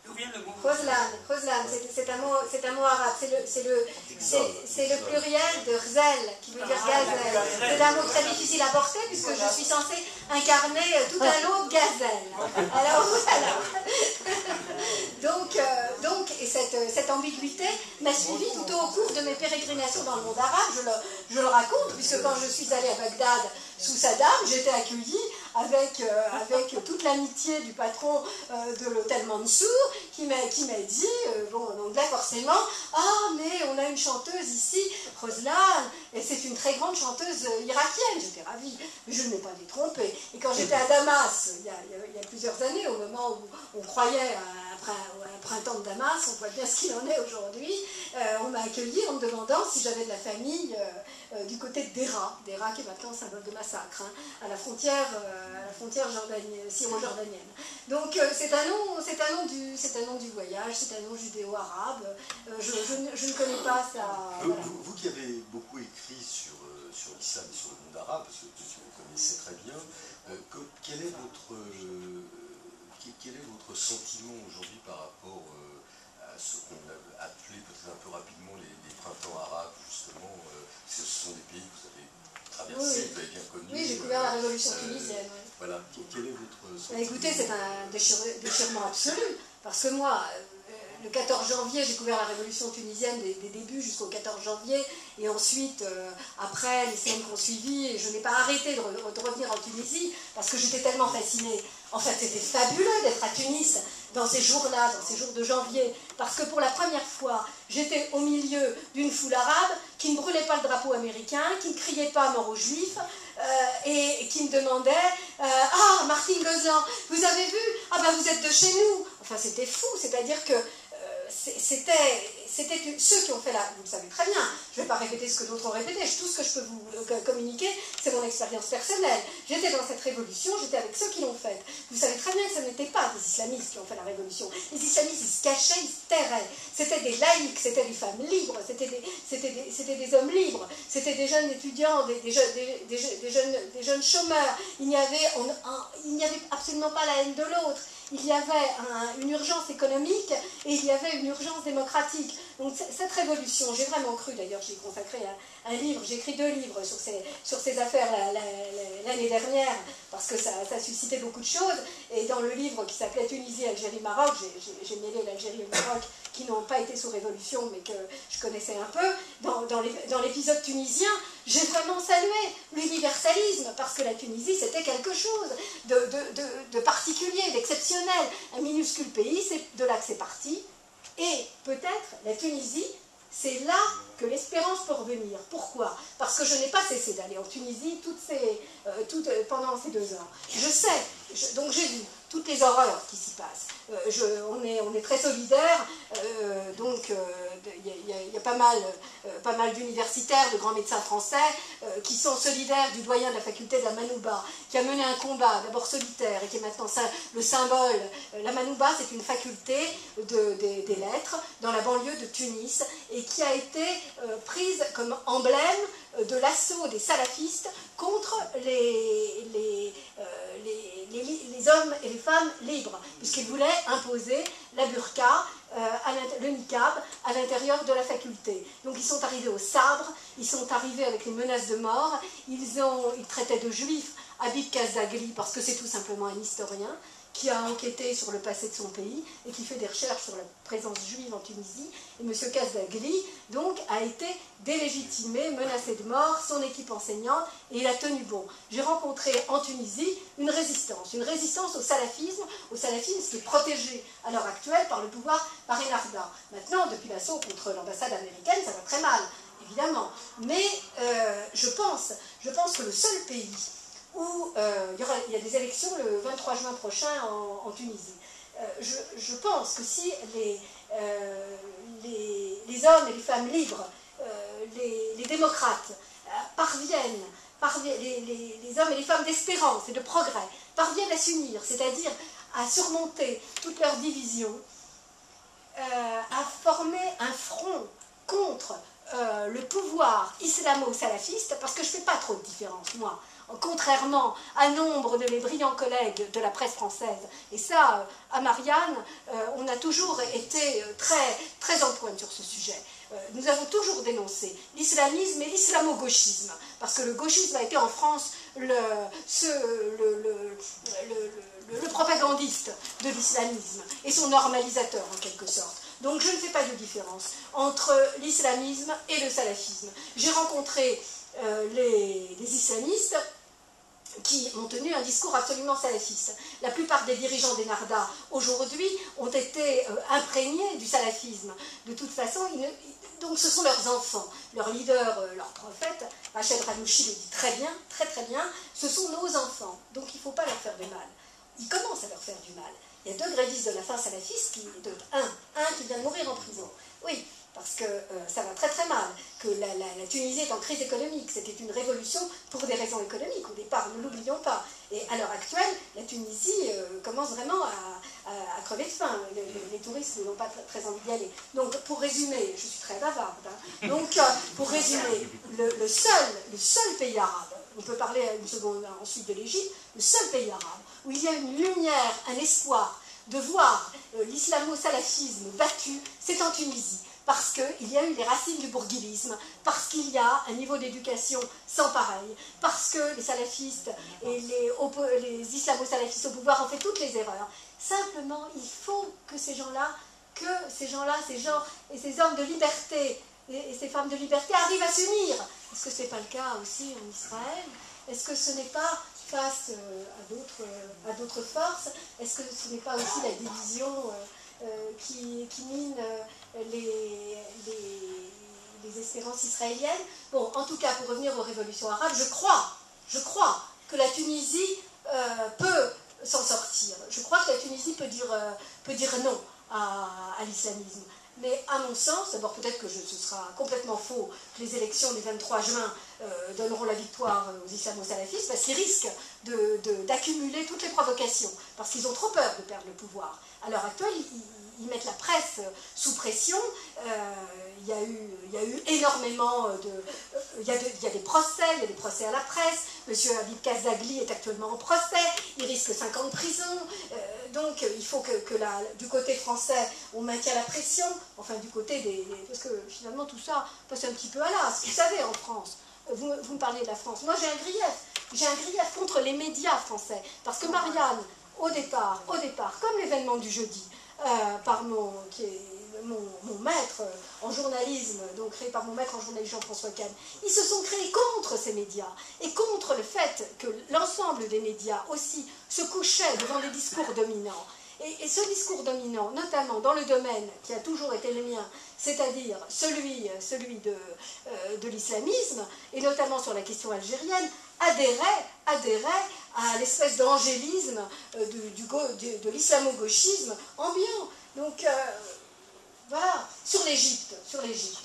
D'où vient le mot Khoslan, c'est un mot arabe, c'est le pluriel de Rzel, qui veut dire gazelle. C'est un mot très difficile à porter puisque je suis censée incarner tout un lot de gazelles. Alors voilà. Donc, et cette ambiguïté m'a suivi tout au cours de mes pérégrinations dans le monde arabe. Je le raconte puisque quand je suis allée à Bagdad sous Saddam, j'étais accueillie avec toute l'amitié du patron de l'hôtel Mansour qui m'a dit, en anglais forcément, ah mais on a une chanteuse ici, Khoslan, et c'est une très grande chanteuse irakienne. J'étais ravie, mais je ne m'ai pas détrompée. Et quand j'étais à Damas, il y a plusieurs années, au moment où on croyait à un printemps de Damas, on voit bien ce qu'il en est aujourd'hui, on m'a accueillie en me demandant si j'avais de la famille du côté de Dera qui est maintenant symbole de massacre, hein, à la frontière syro-jordanienne. Donc c'est un nom du voyage, c'est un nom judéo-arabe. Je ne connais pas ça. Voilà. Vous qui avez beaucoup écrit sur l'islam et sur le monde arabe, parce que vous connaissez très bien, quel est votre sentiment aujourd'hui par rapport à ce qu'on a appelé peut-être un peu rapidement les printemps arabes, justement, parce que ce sont des pays que vous avez traversés, oui. Vous avez bien connus. Oui, j'ai couvert la révolution tunisienne. Oui. Voilà, quel est votre sentiment? Écoutez, c'est un déchirement absolu, parce que moi, le 14 janvier, j'ai couvert la révolution tunisienne des débuts jusqu'au 14 janvier, et ensuite, après, les semaines qui ont suivi, et je n'ai pas arrêté de revenir en Tunisie, parce que j'étais tellement fascinée. En fait, c'était fabuleux d'être à Tunis dans ces jours-là, dans ces jours de janvier, parce que pour la première fois, j'étais au milieu d'une foule arabe qui ne brûlait pas le drapeau américain, qui ne criait pas mort aux juifs, et qui me demandait ah, Martine Gozlan, vous avez vu? Ah ben vous êtes de chez nous. Enfin, c'était fou, c'est-à-dire que c'était ceux qui ont fait vous le savez très bien, je ne vais pas répéter ce que d'autres ont répété, tout ce que je peux vous communiquer, c'est mon expérience personnelle. J'étais dans cette révolution, j'étais avec ceux qui l'ont faite. Vous savez très bien que ce n'était pas des islamistes qui ont fait la révolution. Les islamistes, ils se cachaient, ils se terraient. C'était des laïcs, c'était des femmes libres, c'était des hommes libres, c'était des jeunes étudiants, des jeunes chômeurs. Il n'y avait absolument pas la haine de l'autre. Il y avait une urgence économique et il y avait une urgence démocratique. Donc cette révolution, j'ai vraiment cru, d'ailleurs j'ai consacré un livre, j'ai écrit 2 livres sur ces affaires l'année dernière, parce que ça a suscité beaucoup de choses, et dans le livre qui s'appelait Tunisie, Algérie, Maroc, j'ai mêlé l'Algérie et le Maroc qui n'ont pas été sous révolution mais que je connaissais un peu. Dans l'épisode tunisien, j'ai vraiment salué l'universalisme, parce que la Tunisie c'était quelque chose de particulier, d'exceptionnel, un minuscule pays, c'est de là que c'est parti. Et peut-être la Tunisie, c'est là que l'espérance peut revenir. Pourquoi? Parce que je n'ai pas cessé d'aller en Tunisie pendant ces 2 ans. Je sais, donc j'ai vu toutes les horreurs qui s'y passent. On est très solidaires, donc il y a pas mal d'universitaires, de grands médecins français qui sont solidaires du doyen de la faculté de la Manouba, qui a mené un combat d'abord solitaire et qui est maintenant le symbole. La Manouba, c'est une faculté des lettres dans la banlieue de Tunis et qui a été prise comme emblème de l'assaut des salafistes contre les hommes et les femmes libres, puisqu'ils voulaient imposer la burqa, le niqab, à l'intérieur de la faculté. Donc ils sont arrivés au sabre, ils sont arrivés avec les menaces de mort, ils traitaient de juifs Habib Kazagli, parce que c'est tout simplement un historien, qui a enquêté sur le passé de son pays et qui fait des recherches sur la présence juive en Tunisie. Et M. Kazagli, donc, a été délégitimé, menacé de mort, son équipe enseignante, et il a tenu bon. J'ai rencontré en Tunisie une résistance au salafisme qui est protégé à l'heure actuelle par le pouvoir par Enarda. Maintenant, depuis l'assaut contre l'ambassade américaine, ça va très mal, évidemment. Mais je pense que le seul pays où il y a des élections le 23 juin prochain en Tunisie. Je pense que si les hommes et les femmes libres, les démocrates, parviennent, les hommes et les femmes d'espérance et de progrès, parviennent à s'unir, c'est-à-dire à surmonter toutes leurs divisions, à former un front contre le pouvoir islamo-salafiste, parce que je ne fais pas trop de différence, moi, contrairement à nombre de mes brillants collègues de la presse française. Et ça, à Marianne, on a toujours été très, très en pointe sur ce sujet. Nous avons toujours dénoncé l'islamisme et l'islamo-gauchisme, parce que le gauchisme a été en France le propagandiste de l'islamisme et son normalisateur en quelque sorte. Donc je ne fais pas de différence entre l'islamisme et le salafisme. J'ai rencontré les islamistes qui ont tenu un discours absolument salafiste. La plupart des dirigeants des Nardas aujourd'hui ont été imprégnés du salafisme. De toute façon, donc ce sont leurs enfants, leurs leaders, leurs prophètes. Rachel Ranouchi le dit très bien, très très bien, ce sont nos enfants. Donc il ne faut pas leur faire du mal. Ils commencent à leur faire du mal. Il y a 2 grévistes de la fin salafiste, un qui vient de mourir en prison. Oui, parce que ça va très très mal, que la Tunisie est en crise économique. C'était une révolution pour des raisons économiques au départ, ne l'oublions pas. Et à l'heure actuelle, la Tunisie commence vraiment à crever de faim. Les touristes n'ont pas très envie d'y aller. Donc pour résumer, je suis très bavarde, hein. Donc pour résumer, le seul pays arabe, on peut parler une seconde ensuite de l'Égypte, le seul pays arabe où il y a une lumière, un espoir de voir l'islamo-salafisme battu, c'est en Tunisie. Parce qu'il y a eu les racines du bourguilisme, parce qu'il y a un niveau d'éducation sans pareil, parce que les salafistes et les islamo-salafistes au pouvoir ont fait toutes les erreurs. Simplement, il faut que ces gens-là, ces gens et ces hommes de liberté et ces femmes de liberté arrivent à s'unir. Est-ce que ce n'est pas le cas aussi en Israël? Est-ce que ce n'est pas face à d'autres forces? Est-ce que ce n'est pas aussi la division qui mine les espérances israéliennes? Bon, en tout cas, pour revenir aux révolutions arabes, je crois que la Tunisie peut s'en sortir. Je crois que la Tunisie peut dire non à l'islamisme. Mais à mon sens, d'abord peut-être que ce sera complètement faux que les élections du 23 juin donneront la victoire aux islamo-salafistes, parce qu'ils risquent d'accumuler toutes les provocations, parce qu'ils ont trop peur de perdre le pouvoir. À l'heure actuelle, ils mettent la presse sous pression. Il y a eu énormément il y a des procès à la presse. Monsieur Habib Kazagli est actuellement en procès, il risque 5 ans de prison. Donc il faut que du côté français, on maintienne la pression, enfin du côté parce que finalement tout ça passe un petit peu à l'as. Vous savez, en France, vous me parlez de la France, moi j'ai un grief contre les médias français, parce que Marianne, au départ, comme l'événement du jeudi, qui est mon maître en journalisme, donc créé par mon maître en journalisme Jean-François Kahn, ils se sont créés contre ces médias et contre le fait que l'ensemble des médias aussi se couchaient devant des discours dominants. Et ce discours dominant, notamment dans le domaine qui a toujours été le mien, c'est-à-dire celui de l'islamisme, et notamment sur la question algérienne, adhérait à l'espèce d'angélisme de l'islamo-gauchisme ambiant. Donc, voilà, sur l'Égypte. Je veux juste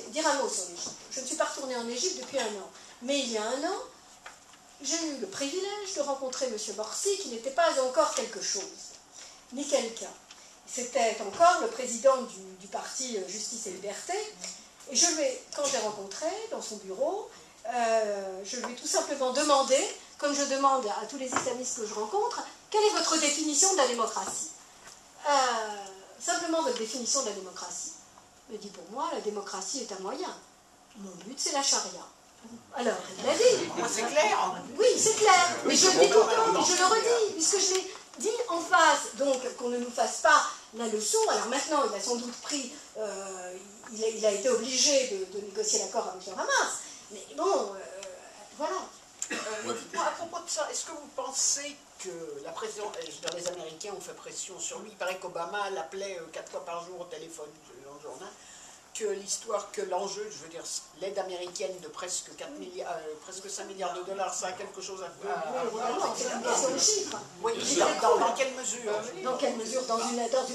dire un mot sur l'Égypte. Je ne suis pas retournée en Égypte depuis 1 an. Mais il y a 1 an, j'ai eu le privilège de rencontrer M. Morsi, qui n'était pas encore quelque chose, ni quelqu'un. C'était encore le président du parti Justice et Liberté. Et quand je l'ai rencontré dans son bureau, je lui ai tout simplement demandé, comme je demande à tous les islamistes que je rencontre, quelle est votre définition de la démocratie? Simplement votre définition de la démocratie. Il me dit, pour moi, la démocratie est un moyen. Mon but, c'est la charia. Alors, il l'a dit. C'est clair. Oui, c'est clair. Mais je le dis tout le temps, je le redis, puisque je l'ai dit en face. Donc, qu'on ne nous fasse pas la leçon. Alors maintenant, il a sans doute pris, il a été obligé de négocier l'accord avec le Hamas. Mais bon, voilà. À propos de ça, est-ce que vous pensez que la pression, les Américains ont fait pression sur lui? Il paraît qu'Obama l'appelait 4 fois par jour au téléphone, dans le journal, que l'enjeu, je veux dire, l'aide américaine de presque 5 milliards de dollars, ça a quelque chose à faire. C'est une question de chiffres. Oui, dans quelle mesure? Dans quelle mesure? Dans une large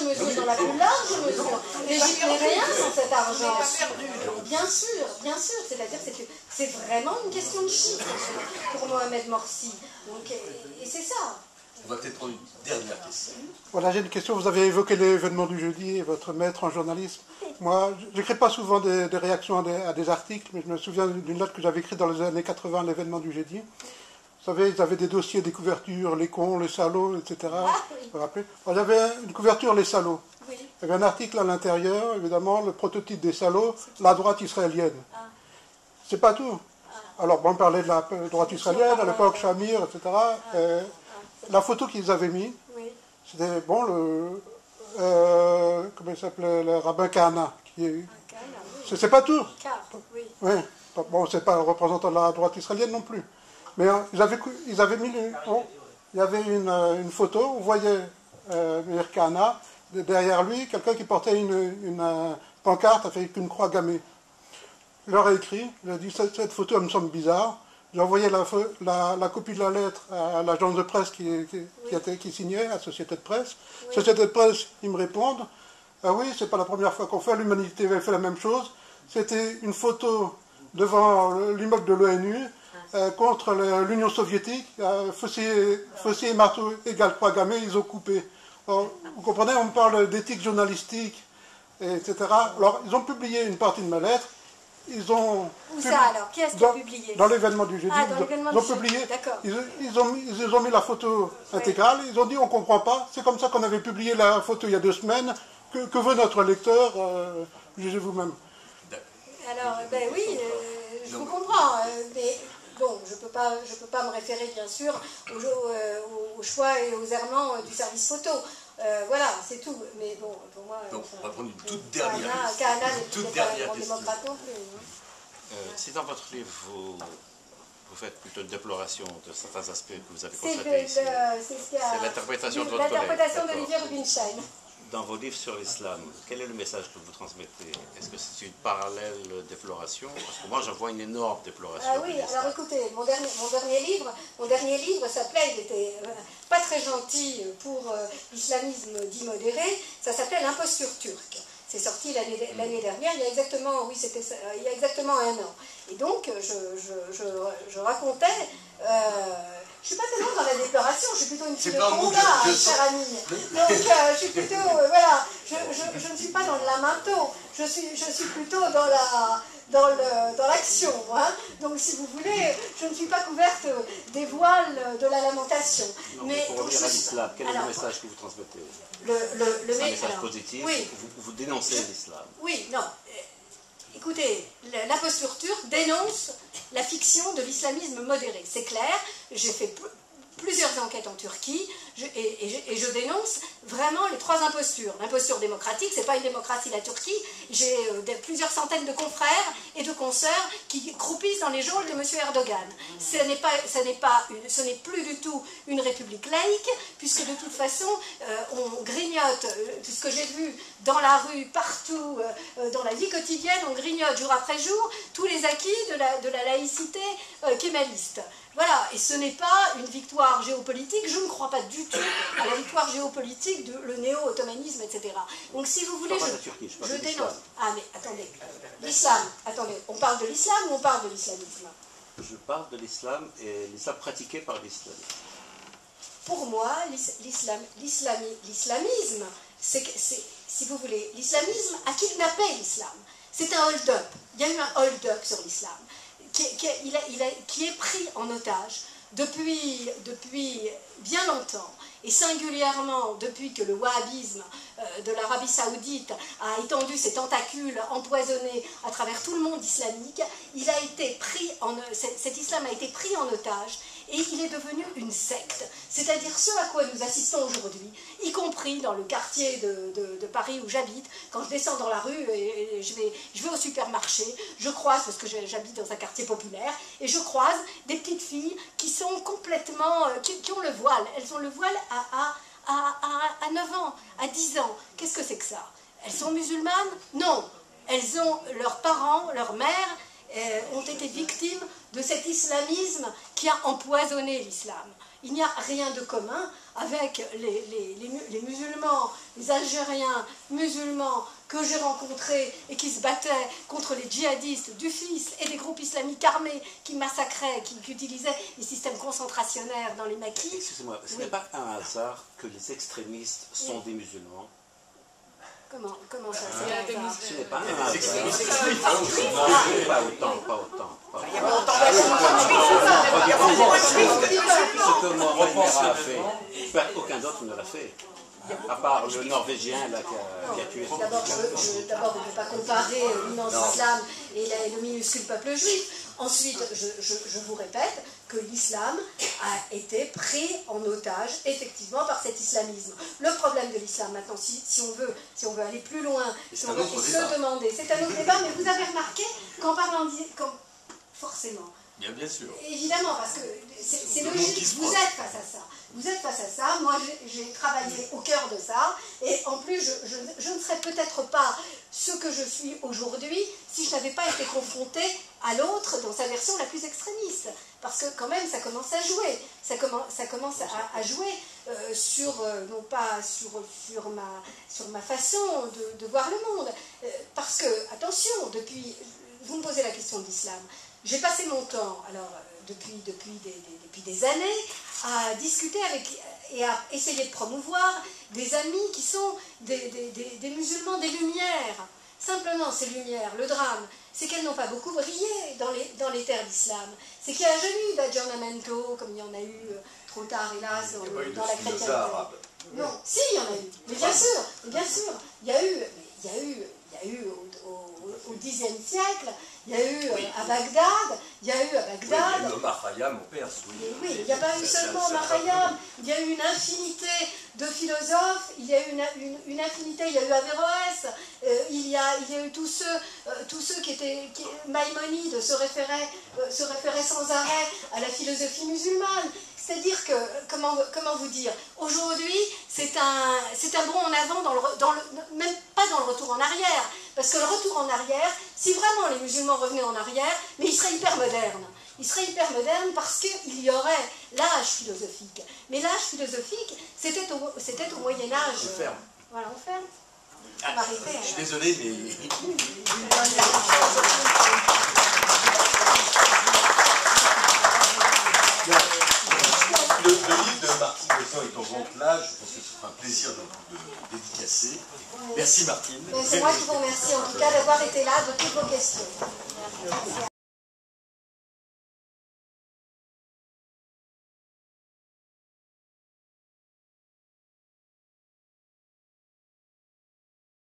mesure, dans la plus large mesure. L'Égypte n'est rien sans cet argent. Bien sûr, c'est-à-dire que c'est vraiment une question de chiffres pour Mohamed Morsi. Donc, et c'est ça. On va peut-être prendre une dernière question. Voilà, j'ai une question. Vous avez évoqué l'événement du jeudi et votre maître en journalisme. Moi, je n'écris pas souvent des réactions à des articles, mais je me souviens d'une lettre que j'avais écrite dans les années 80, l'événement du jeudi. Vous savez, ils avaient des dossiers, des couvertures, les cons, les salauds, etc. Vous vous rappelez? Alors, il y avait une couverture, les salauds. Oui. Il y avait un article à l'intérieur, évidemment, le prototype des salauds, la droite israélienne. C'est pas tout. Alors, bon, on parlait de la droite israélienne, à l'époque, Shamir, etc. La photo qu'ils avaient mis, c'était, bon, comment il s'appelait, le rabbin Kahana. C'est pas tout. Oui. Bon, c'est pas le représentant de la droite israélienne non plus. Mais ils avaient mis, il y avait une photo, on voyait Meir Kahana, derrière lui, quelqu'un qui portait une pancarte avec une croix gammée. Je leur ai écrit, il a dit, cette photo, elle me semble bizarre. J'ai envoyé la copie de la lettre à l'agence de presse qui signait, à Société de Presse. Oui. Société de Presse, ils me répondent, ah oui, c'est pas la première fois qu'on fait, l'humanité avait fait la même chose. C'était une photo devant l'immeuble de l'ONU, contre l'Union soviétique, fossé et marteau égale croix gammée, ils ont coupé. Alors, vous comprenez, on me parle d'éthique journalistique, etc. Alors, ils ont publié une partie de ma lettre. Ils ont... Où ça alors? Qui est-ce qui a publié? Dans l'événement du jeudi. Ah, dans l'événement du jeudi, publié. D'accord. Ils ont mis la photo intégrale. Ils ont dit, on ne comprend pas. C'est comme ça qu'on avait publié la photo il y a 2 semaines. Que veut notre lecteur? Jugez vous-même. Alors, ben oui, je vous comprends. Mais bon, je peux pas me référer, bien sûr, au choix et aux errements du service photo. Voilà, c'est tout. Mais bon, pour moi... Donc, on va prendre une toute dernière question. Si dans votre livre, vous faites plutôt une déploration de certains aspects que vous avez constatés ici, c'est l'interprétation de votre collègue. L'interprétation d'Olivier Rubinstein. Dans vos livres sur l'islam, quel est le message que vous transmettez? Est-ce que c'est une parallèle déploration? Parce que moi, j'en vois une énorme déploration. Ah oui, alors écoutez, mon dernier livre s'appelait, il était pas très gentil pour l'islamisme dit modéré, ça s'appelait L'imposture turque. C'est sorti l'année dernière, il y a exactement 1 an. Et donc, je racontais... je ne suis pas tellement dans la déploration, je suis plutôt une fille de combat, cher ami. Donc, je suis plutôt, voilà, je ne suis pas dans le lamento, je suis plutôt dans l'action. Hein. Donc, si vous voulez, je ne suis pas couverte des voiles de la lamentation. Non, mais pour revenir à l'islam, quel est le message que vous transmettez? Le message positif, oui, vous dénoncez l'islam. Oui, non. Écoutez, l'imposture turque dénonce la fiction de l'islamisme modéré. C'est clair, j'ai fait plusieurs enquêtes en Turquie et je dénonce vraiment les 3 impostures. L'imposture démocratique, c'est pas une démocratie la Turquie. J'ai plusieurs centaines de confrères et de consoeurs qui croupissent dans les geôles de M. Erdogan. Ce n'est plus du tout une république laïque, puisque de toute façon, on grignote, puisque j'ai vu dans la rue, partout, dans la vie quotidienne, on grignote jour après jour tous les acquis de la laïcité kémaliste. Voilà, et ce n'est pas une victoire géopolitique, je ne crois pas du tout à la victoire géopolitique de le néo-ottomanisme, etc. Donc si vous voulez, je dénonce. Ah mais attendez, l'islam, attendez, on parle de l'islam ou on parle de l'islamisme? Je parle de l'islam et l'islam pratiqué par l'islam. Pour moi, l'islamisme, c'est, si vous voulez, l'islamisme a kidnappé l'islam. C'est un hold-up, il y a eu un hold-up sur l'islam. Qui est pris en otage depuis bien longtemps, et singulièrement depuis que le wahhabisme de l'Arabie Saoudite a étendu ses tentacules empoisonnés à travers tout le monde islamique, cet islam a été pris en otage et il est devenu une secte. C'est-à-dire ce à quoi nous assistons aujourd'hui, y compris dans le quartier de Paris où j'habite, quand je descends dans la rue et je vais au supermarché, je croise, parce que j'habite dans un quartier populaire, et je croise des petites filles qui sont complètement, qui ont le voile. Elles ont le voile à 9 ans, à 10 ans. Qu'est-ce que c'est que ça? Elles sont musulmanes? Non. Elles ont, leurs parents, leurs mères, ont été victimes de cet islamisme qui a empoisonné l'islam. Il n'y a rien de commun avec les musulmans, les Algériens musulmans que j'ai rencontrés et qui se battaient contre les djihadistes du FIS et des groupes islamiques armés qui massacraient, qui utilisaient les systèmes concentrationnaires dans les maquis. Excusez-moi, ce n'est pas un hasard que les extrémistes sont des musulmans? Comment ça, ce n'est pas un hasard. Pas autant. Ce que Mohamed Merah a fait, aucun d'autre ne l'a fait. À part le Norvégien là, qui a tué son D'abord, je ne vais pas comparer l'immense islam et le minuscule peuple juif. Ensuite, je vous répète que l'islam a été pris en otage, effectivement, par cet islamisme. Le problème de l'islam, maintenant, si on veut aller plus loin, si on veut se demander, c'est un autre débat, mais vous avez remarqué qu'en parlant forcément. Bien sûr. Évidemment, parce que c'est logique, vous êtes face à ça. Vous êtes face à ça, moi j'ai travaillé au cœur de ça, et en plus je ne serais peut-être pas ce que je suis aujourd'hui si je n'avais pas été confrontée à l'autre dans sa version la plus extrémiste. Parce que quand même ça commence à jouer, ça commence à jouer non pas sur ma façon de voir le monde. Parce que, attention, vous me posez la question de l'islam, j'ai passé mon temps, alors depuis des années, à discuter avec et à essayer de promouvoir des amis qui sont des musulmans des Lumières. Simplement, ces Lumières, le drame, c'est qu'elles n'ont pas beaucoup brillé dans les terres d'islam. C'est qu'il n'y a jamais eu d'aggiornamento, comme il y en a eu trop tard, hélas, dans la chrétienté. Non, si, il y en a eu. Mais bien sûr, il y a eu au Xe siècle, il y a eu à Bagdad, il y a eu Omar Khayyam au Perse, oui. Oui, il n'y a pas eu seulement Omar Khayyam, il y a eu une infinité de philosophes, il y a eu une infinité, il y a eu Averroès, il y a eu tous ceux Maïmonide se référait sans arrêt à la philosophie musulmane. C'est-à-dire que, comment vous dire, aujourd'hui, c'est un bond en avant, même pas dans le retour en arrière, parce que le retour en arrière, si vraiment les musulmans revenaient en arrière, mais ils seraient hyper modernes. Ils seraient hyper modernes parce qu'il y aurait l'âge philosophique. Mais l'âge philosophique, c'était au Moyen-Âge. On ferme. Voilà, on ferme. On va arrêter. Je suis désolé, mais... Le livre de Martine Besson est en vente là, je pense que ce sera un plaisir de dédicacer. Merci Martine. C'est moi qui vous remercie en tout cas d'avoir été là, de toutes vos questions.